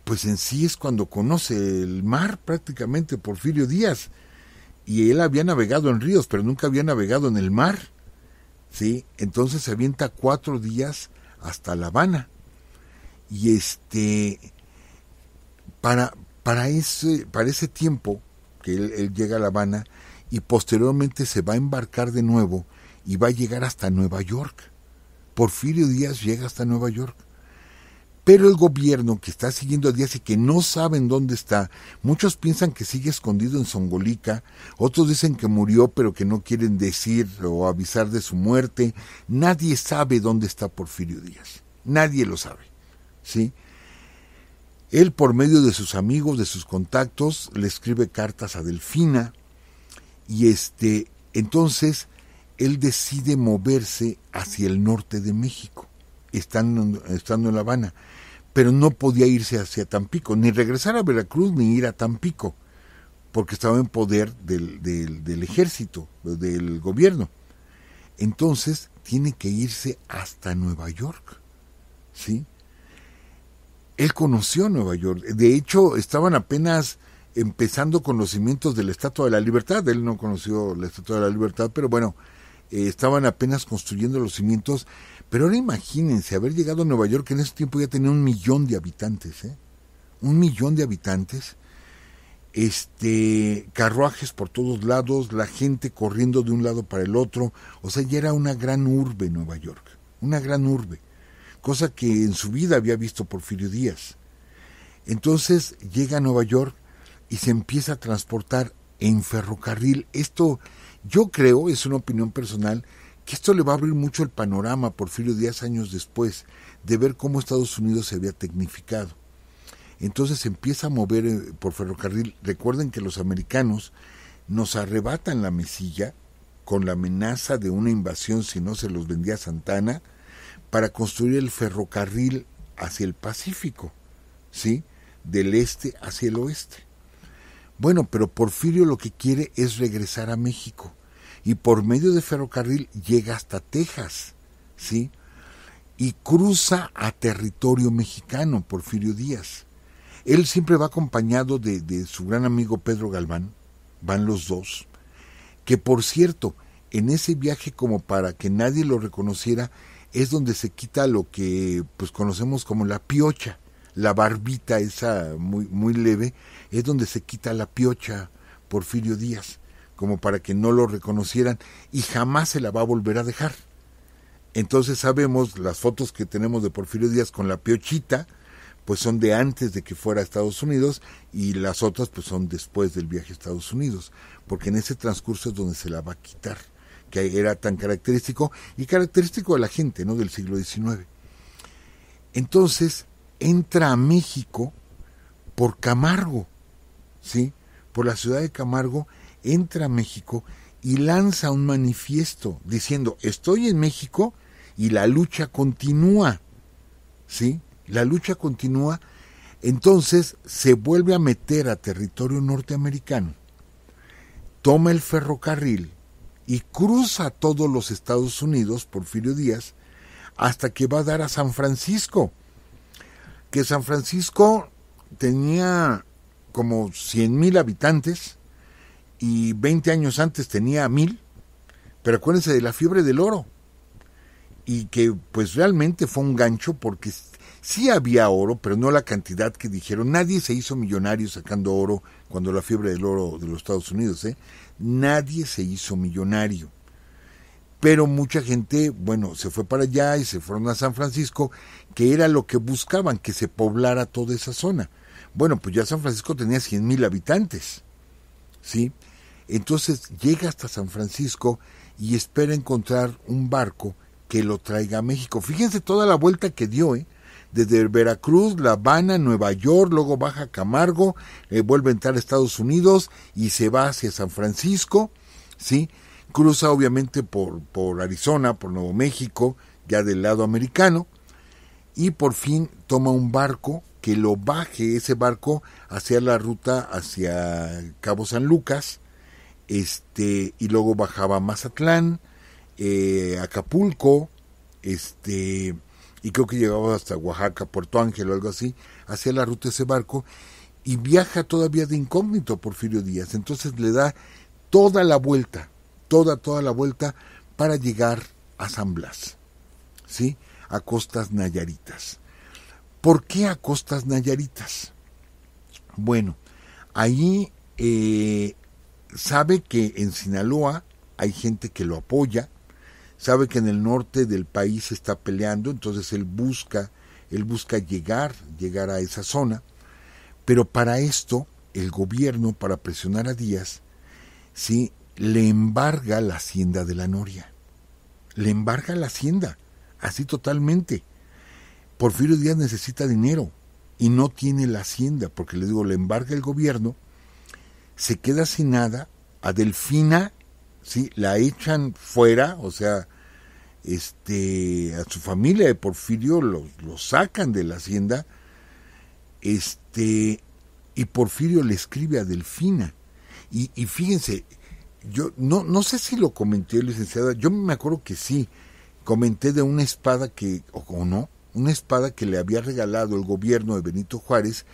pues en sí es cuando conoce el mar prácticamente Porfirio Díaz, y él había navegado en ríos, pero nunca había navegado en el mar, ¿sí? Entonces se avienta 4 días hasta La Habana, y para ese tiempo que él llega a La Habana, y posteriormente se va a embarcar de nuevo y va a llegar hasta Nueva York. Porfirio Díaz llega hasta Nueva York. Pero el gobierno que está siguiendo a Díaz y que no saben dónde está, muchos piensan que sigue escondido en Zongolica, otros dicen que murió pero que no quieren decir o avisar de su muerte. Nadie sabe dónde está Porfirio Díaz, nadie lo sabe, ¿sí? Él, por medio de sus amigos, de sus contactos, le escribe cartas a Delfina, y entonces él decide moverse hacia el norte de México, estando en La Habana, pero no podía irse hacia Tampico, ni regresar a Veracruz, ni ir a Tampico, porque estaba en poder del ejército, del gobierno. Entonces tiene que irse hasta Nueva York, ¿sí? Él conoció Nueva York, de hecho estaban apenas empezando con los cimientos de la Estatua de la Libertad. Él no conoció la Estatua de la Libertad, pero bueno, estaban apenas construyendo los cimientos. Pero ahora imagínense haber llegado a Nueva York, que en ese tiempo ya tenía 1 millón de habitantes, 1 millón de habitantes, carruajes por todos lados, la gente corriendo de un lado para el otro. O sea, ya era una gran urbe Nueva York, una gran urbe, cosa que en su vida había visto Porfirio Díaz. Entonces llega a Nueva York y se empieza a transportar en ferrocarril. Esto, yo creo, es una opinión personal, que esto le va a abrir mucho el panorama a Porfirio Díaz años después, de ver cómo Estados Unidos se había tecnificado. Entonces se empieza a mover por ferrocarril. Recuerden que los americanos nos arrebatan la Mesilla con la amenaza de una invasión si no se los vendía Santa Anna, para construir el ferrocarril hacia el Pacífico, ¿sí? Del este hacia el oeste. Bueno, pero Porfirio lo que quiere es regresar a México y por medio de ferrocarril llega hasta Texas, ¿sí? Y cruza a territorio mexicano, Porfirio Díaz. Él siempre va acompañado de su gran amigo Pedro Galván, van los dos, que por cierto, en ese viaje como para que nadie lo reconociera, es donde se quita lo que pues conocemos como la piocha, la barbita esa muy, muy leve, es donde se quita la piocha Porfirio Díaz, como para que no lo reconocieran y jamás se la va a volver a dejar. Entonces sabemos, las fotos que tenemos de Porfirio Díaz con la piochita, pues son de antes de que fuera a Estados Unidos y las otras pues son después del viaje a Estados Unidos, porque en ese transcurso es donde se la va a quitar, que era tan característico y característico de la gente, ¿no?, del siglo XIX. Entonces entra a México por Camargo, ¿sí? Por la ciudad de Camargo, entra a México y lanza un manifiesto diciendo: estoy en México y la lucha continúa, ¿sí? La lucha continúa. Entonces se vuelve a meter a territorio norteamericano, toma el ferrocarril y cruza todos los Estados Unidos, Porfirio Díaz, hasta que va a dar a San Francisco, que San Francisco tenía como 100,000 habitantes y 20 años antes tenía 1,000, pero acuérdense de la fiebre del oro, y que pues realmente fue un gancho porque sí había oro, pero no la cantidad que dijeron. Nadie se hizo millonario sacando oro cuando la fiebre del oro de los Estados Unidos, Nadie se hizo millonario. Pero mucha gente, bueno, se fue para allá y se fueron a San Francisco, que era lo que buscaban, que se poblara toda esa zona. Bueno, pues ya San Francisco tenía 100,000 habitantes, ¿sí? Entonces llega hasta San Francisco y espera encontrar un barco que lo traiga a México. Fíjense toda la vuelta que dio, desde Veracruz, La Habana, Nueva York, luego baja a Camargo, vuelve a entrar a Estados Unidos y se va hacia San Francisco, ¿sí? Cruza obviamente por Arizona, por Nuevo México, ya del lado americano, y por fin toma un barco que lo baje, ese barco, hacia la ruta hacia Cabo San Lucas, y luego bajaba a Mazatlán, Acapulco, y creo que llegaba hasta Oaxaca, Puerto Ángel o algo así, hacia la ruta ese barco, y viaja todavía de incógnito Porfirio Díaz. Entonces le da toda la vuelta, toda la vuelta para llegar a San Blas, ¿sí? A costas nayaritas. ¿Por qué a costas nayaritas? Bueno, ahí sabe que en Sinaloa hay gente que lo apoya, sabe que en el norte del país se está peleando, entonces él busca llegar a esa zona, pero para esto el gobierno, para presionar a Díaz, sí, le embarga la hacienda de la Noria, le embarga la hacienda, así totalmente. Porfirio Díaz necesita dinero y no tiene la hacienda, porque le digo, le embarga el gobierno, se queda sin nada. A Delfina, sí, la echan fuera, o sea, a su familia de Porfirio lo sacan de la hacienda, y Porfirio le escribe a Delfina, y fíjense, yo no sé si lo comenté, licenciada, yo me acuerdo que sí, comenté de una espada o no, una espada que le había regalado el gobierno de Benito Juárez,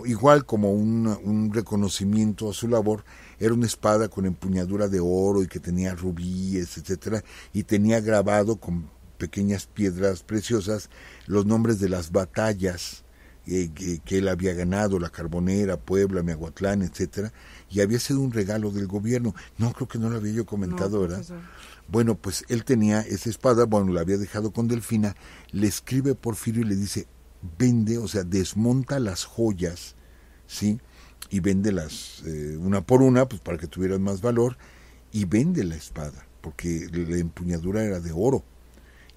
igual como un reconocimiento a su labor. Era una espada con empuñadura de oro y que tenía rubíes, etcétera, y tenía grabado con pequeñas piedras preciosas los nombres de las batallas que él había ganado, la Carbonera, Puebla, Miahuatlán, etcétera, y había sido un regalo del gobierno. No, creo que no lo había yo comentado, ¿verdad? Profesor. Bueno, pues él tenía esa espada, bueno, la había dejado con Delfina, le escribe Porfirio y le dice: vende, o sea, desmonta las joyas, ¿sí? Y véndelas una por una, pues para que tuvieran más valor, y vende la espada, porque la empuñadura era de oro.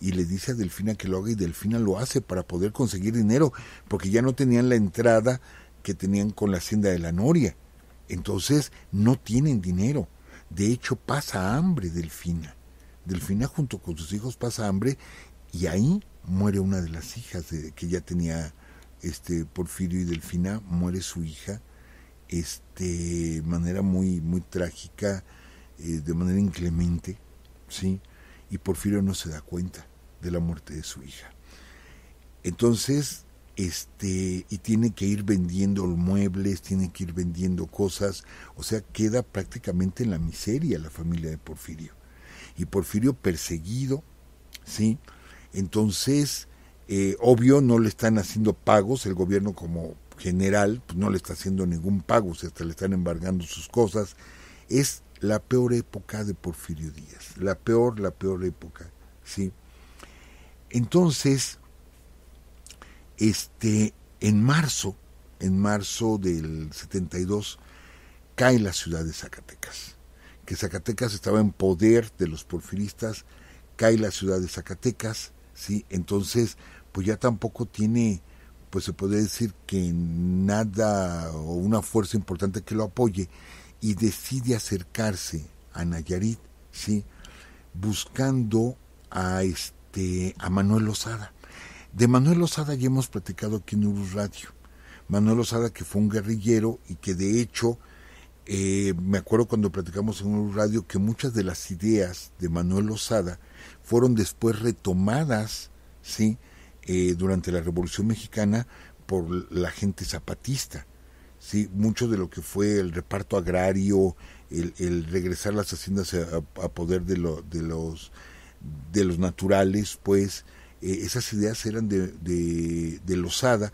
Y le dice a Delfina que lo haga, y Delfina lo hace para poder conseguir dinero, porque ya no tenían la entrada que tenían con la hacienda de la Noria. Entonces no tienen dinero. De hecho, pasa hambre Delfina. Delfina junto con sus hijos pasa hambre, y ahí muere una de las hijas que ya tenía Porfirio y Delfina, muere su hija, de manera muy, muy trágica, de manera inclemente, ¿sí? Y Porfirio no se da cuenta de la muerte de su hija. Entonces, y tiene que ir vendiendo muebles, tiene que ir vendiendo cosas, o sea, queda prácticamente en la miseria la familia de Porfirio. Y Porfirio perseguido, ¿sí? Entonces, obvio, no le están haciendo pagos, el gobierno como general, pues no le está haciendo ningún pago, o sea, hasta le están embargando sus cosas. Es la peor época de Porfirio Díaz, la peor época, ¿sí? Entonces, en marzo del 72, cae la ciudad de Zacatecas, que Zacatecas estaba en poder de los porfiristas, cae la ciudad de Zacatecas, ¿sí? Entonces, pues ya tampoco tiene, pues se puede decir que nada o una fuerza importante que lo apoye, y decide acercarse a Nayarit, ¿sí? Buscando a Manuel Lozada. De Manuel Lozada ya hemos platicado aquí en Urus Radio. Manuel Lozada, que fue un guerrillero y que de hecho, me acuerdo cuando platicamos en Urus Radio que muchas de las ideas de Manuel Lozada fueron después retomadas, ¿sí? Durante la Revolución Mexicana por la gente zapatista. Sí, mucho de lo que fue el reparto agrario, el regresar las haciendas a poder de los naturales, pues esas ideas eran de Lozada,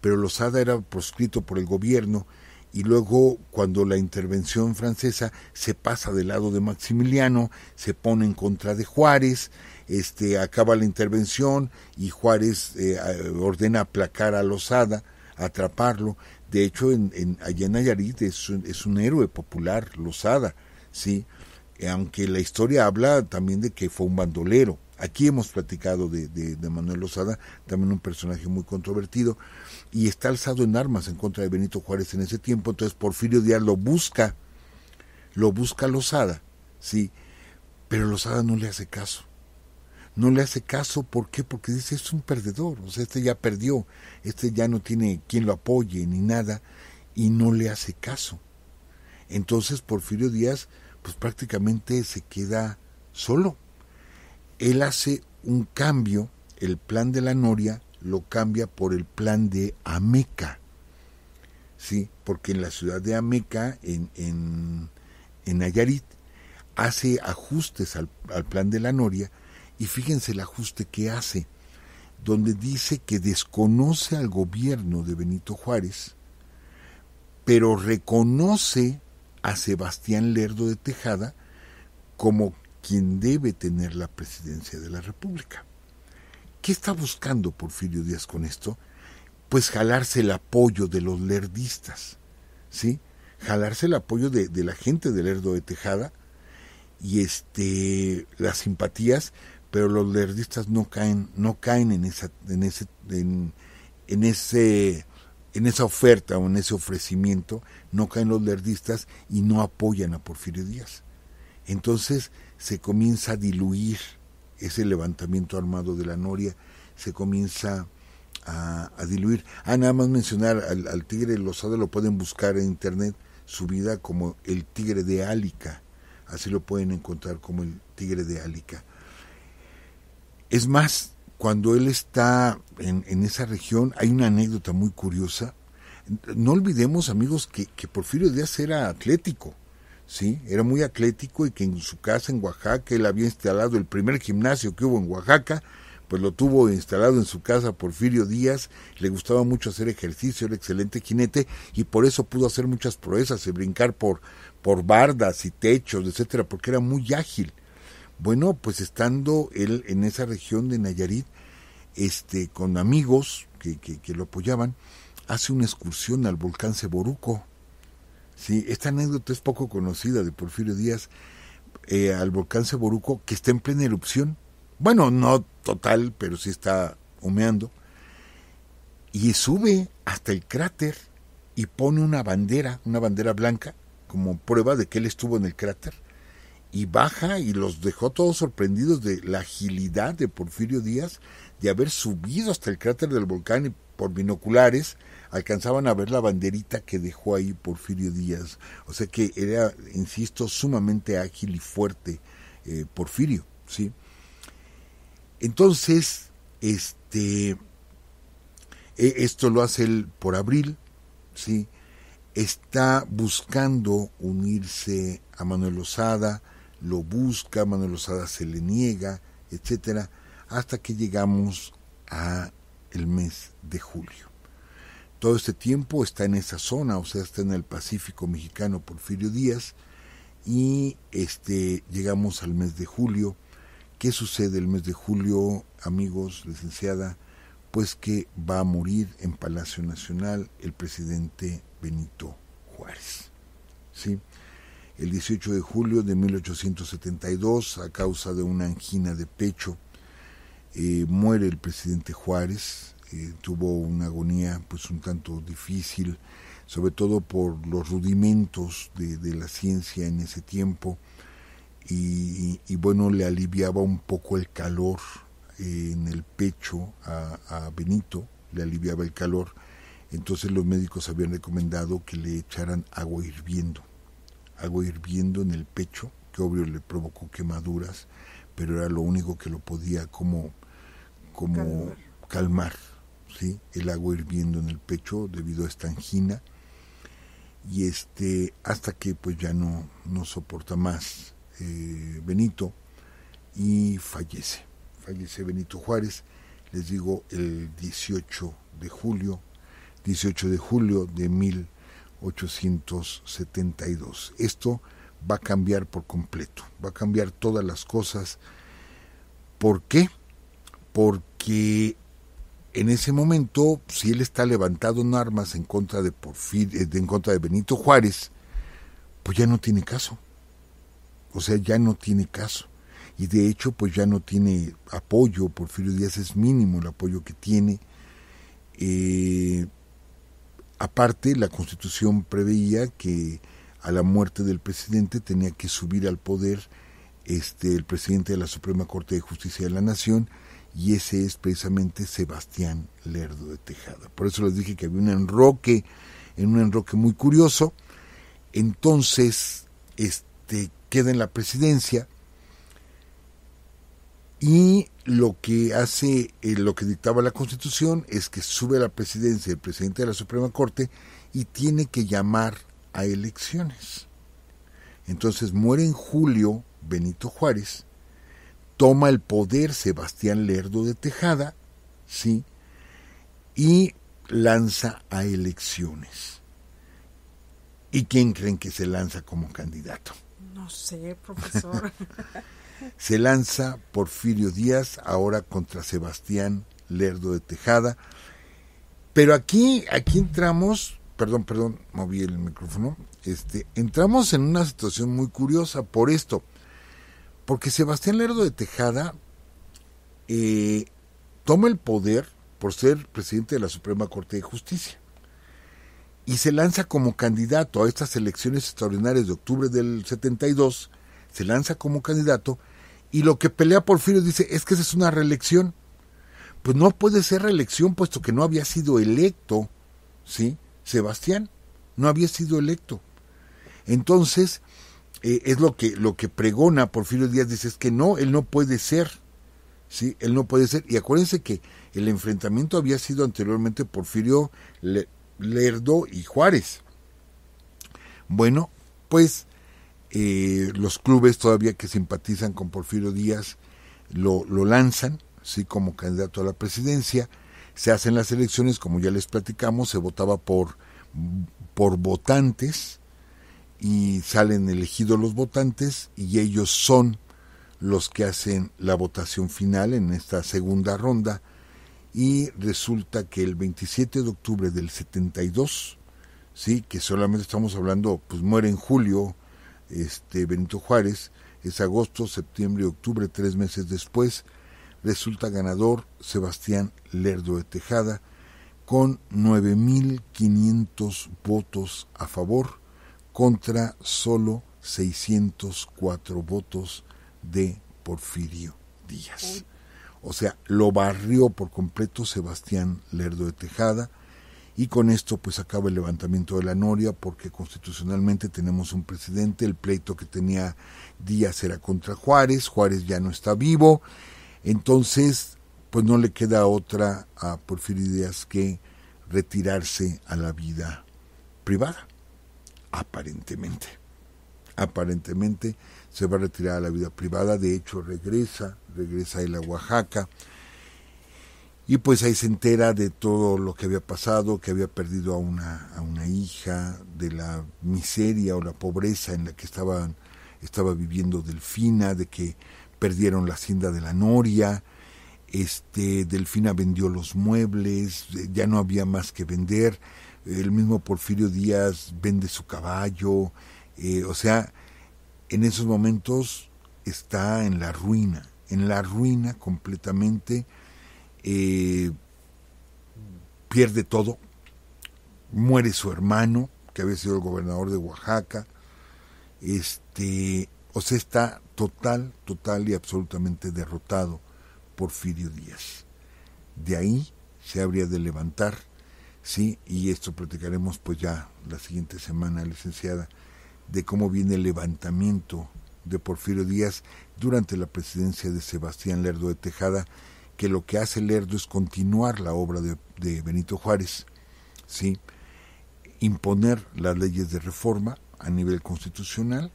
pero Lozada era proscrito por el gobierno, y luego cuando la intervención francesa se pasa del lado de Maximiliano, se pone en contra de Juárez, acaba la intervención y Juárez ordena aplacar a Lozada, atraparlo. De hecho, allá en Nayarit es un héroe popular, Lozada, ¿sí? Aunque la historia habla también de que fue un bandolero. Aquí hemos platicado de Manuel Lozada, también un personaje muy controvertido, y está alzado en armas en contra de Benito Juárez en ese tiempo. Entonces Porfirio Díaz lo busca Lozada, ¿sí? Pero Lozada no le hace caso. No le hace caso, ¿por qué? Porque dice, es un perdedor, o sea, ya perdió, ya no tiene quien lo apoye ni nada, y no le hace caso. Entonces Porfirio Díaz, pues prácticamente se queda solo. Él hace un cambio, el plan de la Noria lo cambia por el plan de Ameca, ¿sí? Porque en la ciudad de Ameca, en Nayarit, hace ajustes al plan de la Noria. Y fíjense el ajuste que hace, donde dice que desconoce al gobierno de Benito Juárez, pero reconoce a Sebastián Lerdo de Tejada como quien debe tener la presidencia de la República. ¿Qué está buscando Porfirio Díaz con esto? Pues jalarse el apoyo de los lerdistas, ¿sí? Jalarse el apoyo de la gente de Lerdo de Tejada y las simpatías, pero los lerdistas no caen en esa oferta o en ese ofrecimiento, no caen los lerdistas y no apoyan a Porfirio Díaz. Entonces se comienza a diluir ese levantamiento armado de la Noria, se comienza a diluir. Nada más mencionar al tigre Lozada, lo pueden buscar en internet, su vida como el tigre de Álica, así lo pueden encontrar como el tigre de Álica. Es más, cuando él está en esa región, hay una anécdota muy curiosa. No olvidemos, amigos, que Porfirio Díaz era atlético, ¿sí? Era muy atlético, y que en su casa en Oaxaca él había instalado el primer gimnasio que hubo en Oaxaca, pues lo tuvo instalado en su casa Porfirio Díaz. Le gustaba mucho hacer ejercicio, era excelente jinete, y por eso pudo hacer muchas proezas, brincar por bardas y techos, etcétera, porque era muy ágil. Bueno, pues estando él en esa región de Nayarit, con amigos que lo apoyaban, hace una excursión al volcán Ceboruco. Sí, esta anécdota es poco conocida de Porfirio Díaz, al volcán Ceboruco, que está en plena erupción. Bueno, no total, pero sí está humeando. Y sube hasta el cráter y pone una bandera blanca, como prueba de que él estuvo en el cráter, y baja y los dejó todos sorprendidos de la agilidad de Porfirio Díaz de haber subido hasta el cráter del volcán, y por binoculares alcanzaban a ver la banderita que dejó ahí Porfirio Díaz. O sea que era, insisto, sumamente ágil y fuerte Porfirio, ¿sí? Entonces, esto lo hace él por abril, ¿sí? Está buscando unirse a Manuel Lozada, lo busca, Manuel Lozada se le niega, etcétera, hasta que llegamos a el mes de julio. Todo este tiempo está en esa zona, o sea, está en el Pacífico mexicano Porfirio Díaz, y llegamos al mes de julio. ¿Qué sucede el mes de julio, amigos, licenciada? Pues que va a morir en Palacio Nacional el presidente Benito Juárez, ¿sí? El 18 de julio de 1872, a causa de una angina de pecho, muere el presidente Juárez. Tuvo una agonía pues un tanto difícil, sobre todo por los rudimentos de la ciencia en ese tiempo, y bueno, le aliviaba un poco el calor en el pecho a Benito, le aliviaba el calor. Entonces los médicos habían recomendado que le echaran agua hirviendo en el pecho, que obvio le provocó quemaduras, pero era lo único que lo podía como calmar, ¿sí? El agua hirviendo en el pecho debido a esta angina, y hasta que pues ya no soporta más Benito, y fallece Benito Juárez, les digo, el 18 de julio de 1872. Esto va a cambiar por completo, va a cambiar todas las cosas. ¿Por qué? Porque en ese momento, si él está levantado en armas en contra de Benito Juárez, pues ya no tiene caso. O sea, ya no tiene caso. Y de hecho, pues ya no tiene apoyo. Porfirio Díaz es mínimo el apoyo que tiene. Aparte, la Constitución preveía que a la muerte del presidente tenía que subir al poder el presidente de la Suprema Corte de Justicia de la Nación, y ese es precisamente Sebastián Lerdo de Tejada. Por eso les dije que había un enroque muy curioso. Entonces, queda en la presidencia, y lo que hace, lo que dictaba la Constitución es que sube a la presidencia el presidente de la Suprema Corte y tiene que llamar a elecciones. Entonces muere en julio Benito Juárez, toma el poder Sebastián Lerdo de Tejada, ¿sí? Y lanza a elecciones. ¿Y quién creen que se lanza como candidato? No sé, profesor. Se lanza Porfirio Díaz, ahora contra Sebastián Lerdo de Tejada. Pero aquí entramos, perdón, moví el micrófono, entramos en una situación muy curiosa por esto, porque Sebastián Lerdo de Tejada toma el poder por ser presidente de la Suprema Corte de Justicia, y se lanza como candidato a estas elecciones extraordinarias de octubre del 72, se lanza como candidato, y lo que pelea Porfirio dice es que esa es una reelección. Pues no puede ser reelección, puesto que no había sido electo, ¿sí? Sebastián no había sido electo. Entonces, es lo que pregona Porfirio Díaz, dice, es que no, él no puede ser, ¿sí? Él no puede ser. Y acuérdense que el enfrentamiento había sido anteriormente Porfirio Lerdo y Juárez. Bueno, pues los clubes todavía que simpatizan con Porfirio Díaz lo lanzan, sí, como candidato a la presidencia. Se hacen las elecciones, como ya les platicamos, se votaba por votantes, y salen elegidos los votantes, y ellos son los que hacen la votación final en esta segunda ronda, y resulta que el 27 de octubre del 72, sí, que solamente estamos hablando, pues muere en julio Benito Juárez, es agosto, septiembre y octubre, 3 meses después, resulta ganador Sebastián Lerdo de Tejada, con 9,500 votos a favor contra solo 604 votos de Porfirio Díaz. O sea, lo barrió por completo Sebastián Lerdo de Tejada, y con esto pues acaba el levantamiento de la noria, porque constitucionalmente tenemos un presidente. El pleito que tenía Díaz era contra Juárez ya no está vivo, entonces pues no le queda otra a Porfirio Díaz que retirarse a la vida privada, aparentemente se va a retirar a la vida privada. De hecho regresa a él a Oaxaca, y pues ahí se entera de todo lo que había pasado, que había perdido a una hija, de la miseria o la pobreza en la que estaba viviendo Delfina, de que perdieron la hacienda de la noria. Delfina vendió los muebles, ya no había más que vender. El mismo Porfirio Díaz vende su caballo, o sea, en esos momentos está en la ruina completamente. Pierde todo, muere su hermano, que había sido el gobernador de Oaxaca. O sea, está total y absolutamente derrotado Porfirio Díaz. De ahí se habría de levantar, sí, y esto platicaremos pues ya la siguiente semana, licenciada, de cómo viene el levantamiento de Porfirio Díaz durante la presidencia de Sebastián Lerdo de Tejada, que lo que hace Lerdo es continuar la obra de Benito Juárez, ¿sí? Imponer las leyes de reforma a nivel constitucional,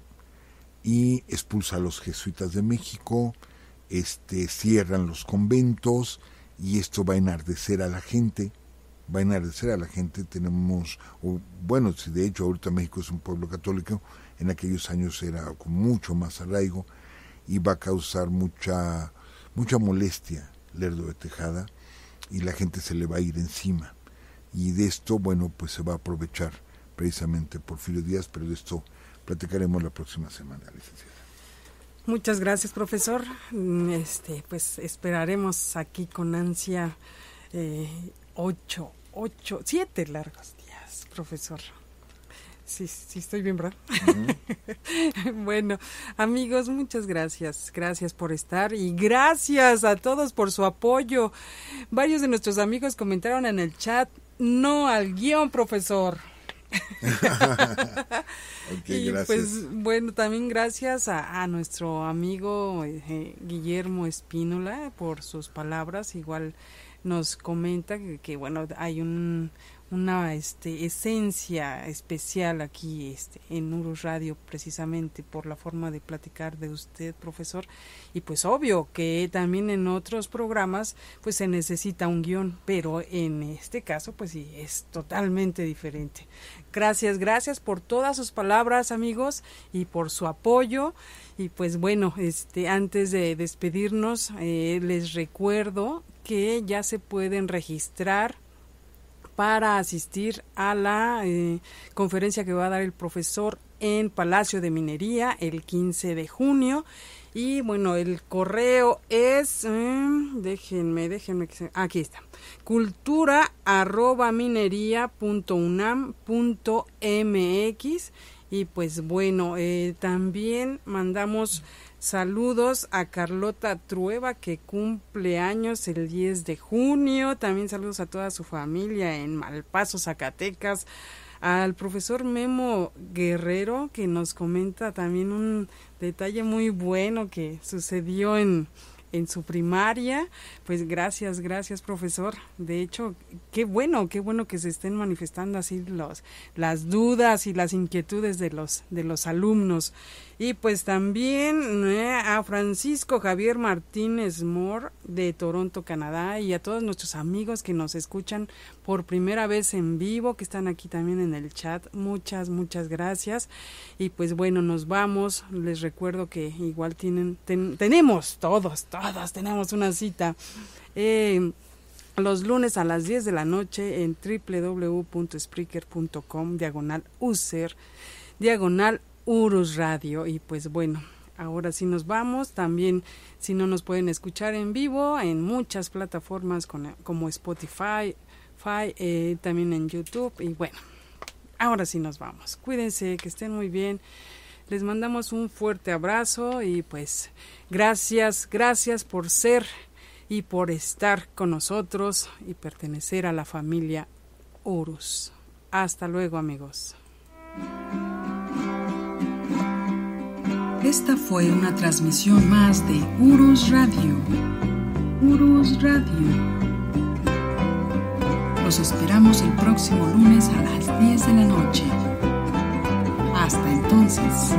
y expulsa a los jesuitas de México, cierran los conventos, y esto va a enardecer a la gente. Tenemos, bueno, si de hecho ahorita México es un pueblo católico, en aquellos años era con mucho más arraigo, y va a causar mucha molestia Lerdo de Tejada, y la gente se le va a ir encima, y de esto, bueno, pues se va a aprovechar precisamente Porfirio Díaz, pero de esto platicaremos la próxima semana, licenciada. Muchas gracias, profesor. Pues esperaremos aquí con ansia 7 largos días, profesor. Sí, estoy bien, ¿verdad? Uh-huh. Bueno, amigos, muchas gracias. Gracias por estar, y gracias a todos por su apoyo. Varios de nuestros amigos comentaron en el chat: no al guión, profesor. Okay, y gracias. Pues bueno, también gracias a nuestro amigo Guillermo Espínola por sus palabras. Igual nos comenta que bueno, hay una esencia especial aquí en Urus Radio, precisamente por la forma de platicar de usted, profesor, y pues obvio que también en otros programas pues se necesita un guión, pero en este caso pues sí, es totalmente diferente. Gracias por todas sus palabras, amigos, y por su apoyo. Y pues bueno, antes de despedirnos, les recuerdo que ya se pueden registrar para asistir a la conferencia que va a dar el profesor en Palacio de Minería el 15 de junio. Y bueno, el correo es, déjenme, aquí está, cultura@minería.unam.mx. Y pues bueno, también mandamos saludos a Carlota Trueba, que cumple años el 10 de junio. También saludos a toda su familia en Malpaso, Zacatecas. Al profesor Memo Guerrero, que nos comenta también un detalle muy bueno que sucedió en su primaria. Pues gracias, profesor. De hecho, qué bueno que se estén manifestando así las dudas y las inquietudes de los alumnos. Y pues también a Francisco Javier Martínez Moore de Toronto, Canadá, y a todos nuestros amigos que nos escuchan por primera vez en vivo, que están aquí también en el chat. Muchas gracias. Y pues bueno, nos vamos. Les recuerdo que igual tenemos todos tenemos una cita los lunes a las 10 de la noche en www.spreaker.com/user Urus Radio. Y pues bueno, ahora sí nos vamos. También, si no nos pueden escuchar en vivo, en muchas plataformas como Spotify, también en YouTube. Y bueno, ahora sí nos vamos. Cuídense, que estén muy bien. Les mandamos un fuerte abrazo y pues gracias por ser y por estar con nosotros y pertenecer a la familia Urus. Hasta luego, amigos. Esta fue una transmisión más de Urus Radio. Urus Radio. Los esperamos el próximo lunes a las 10 de la noche. Hasta entonces.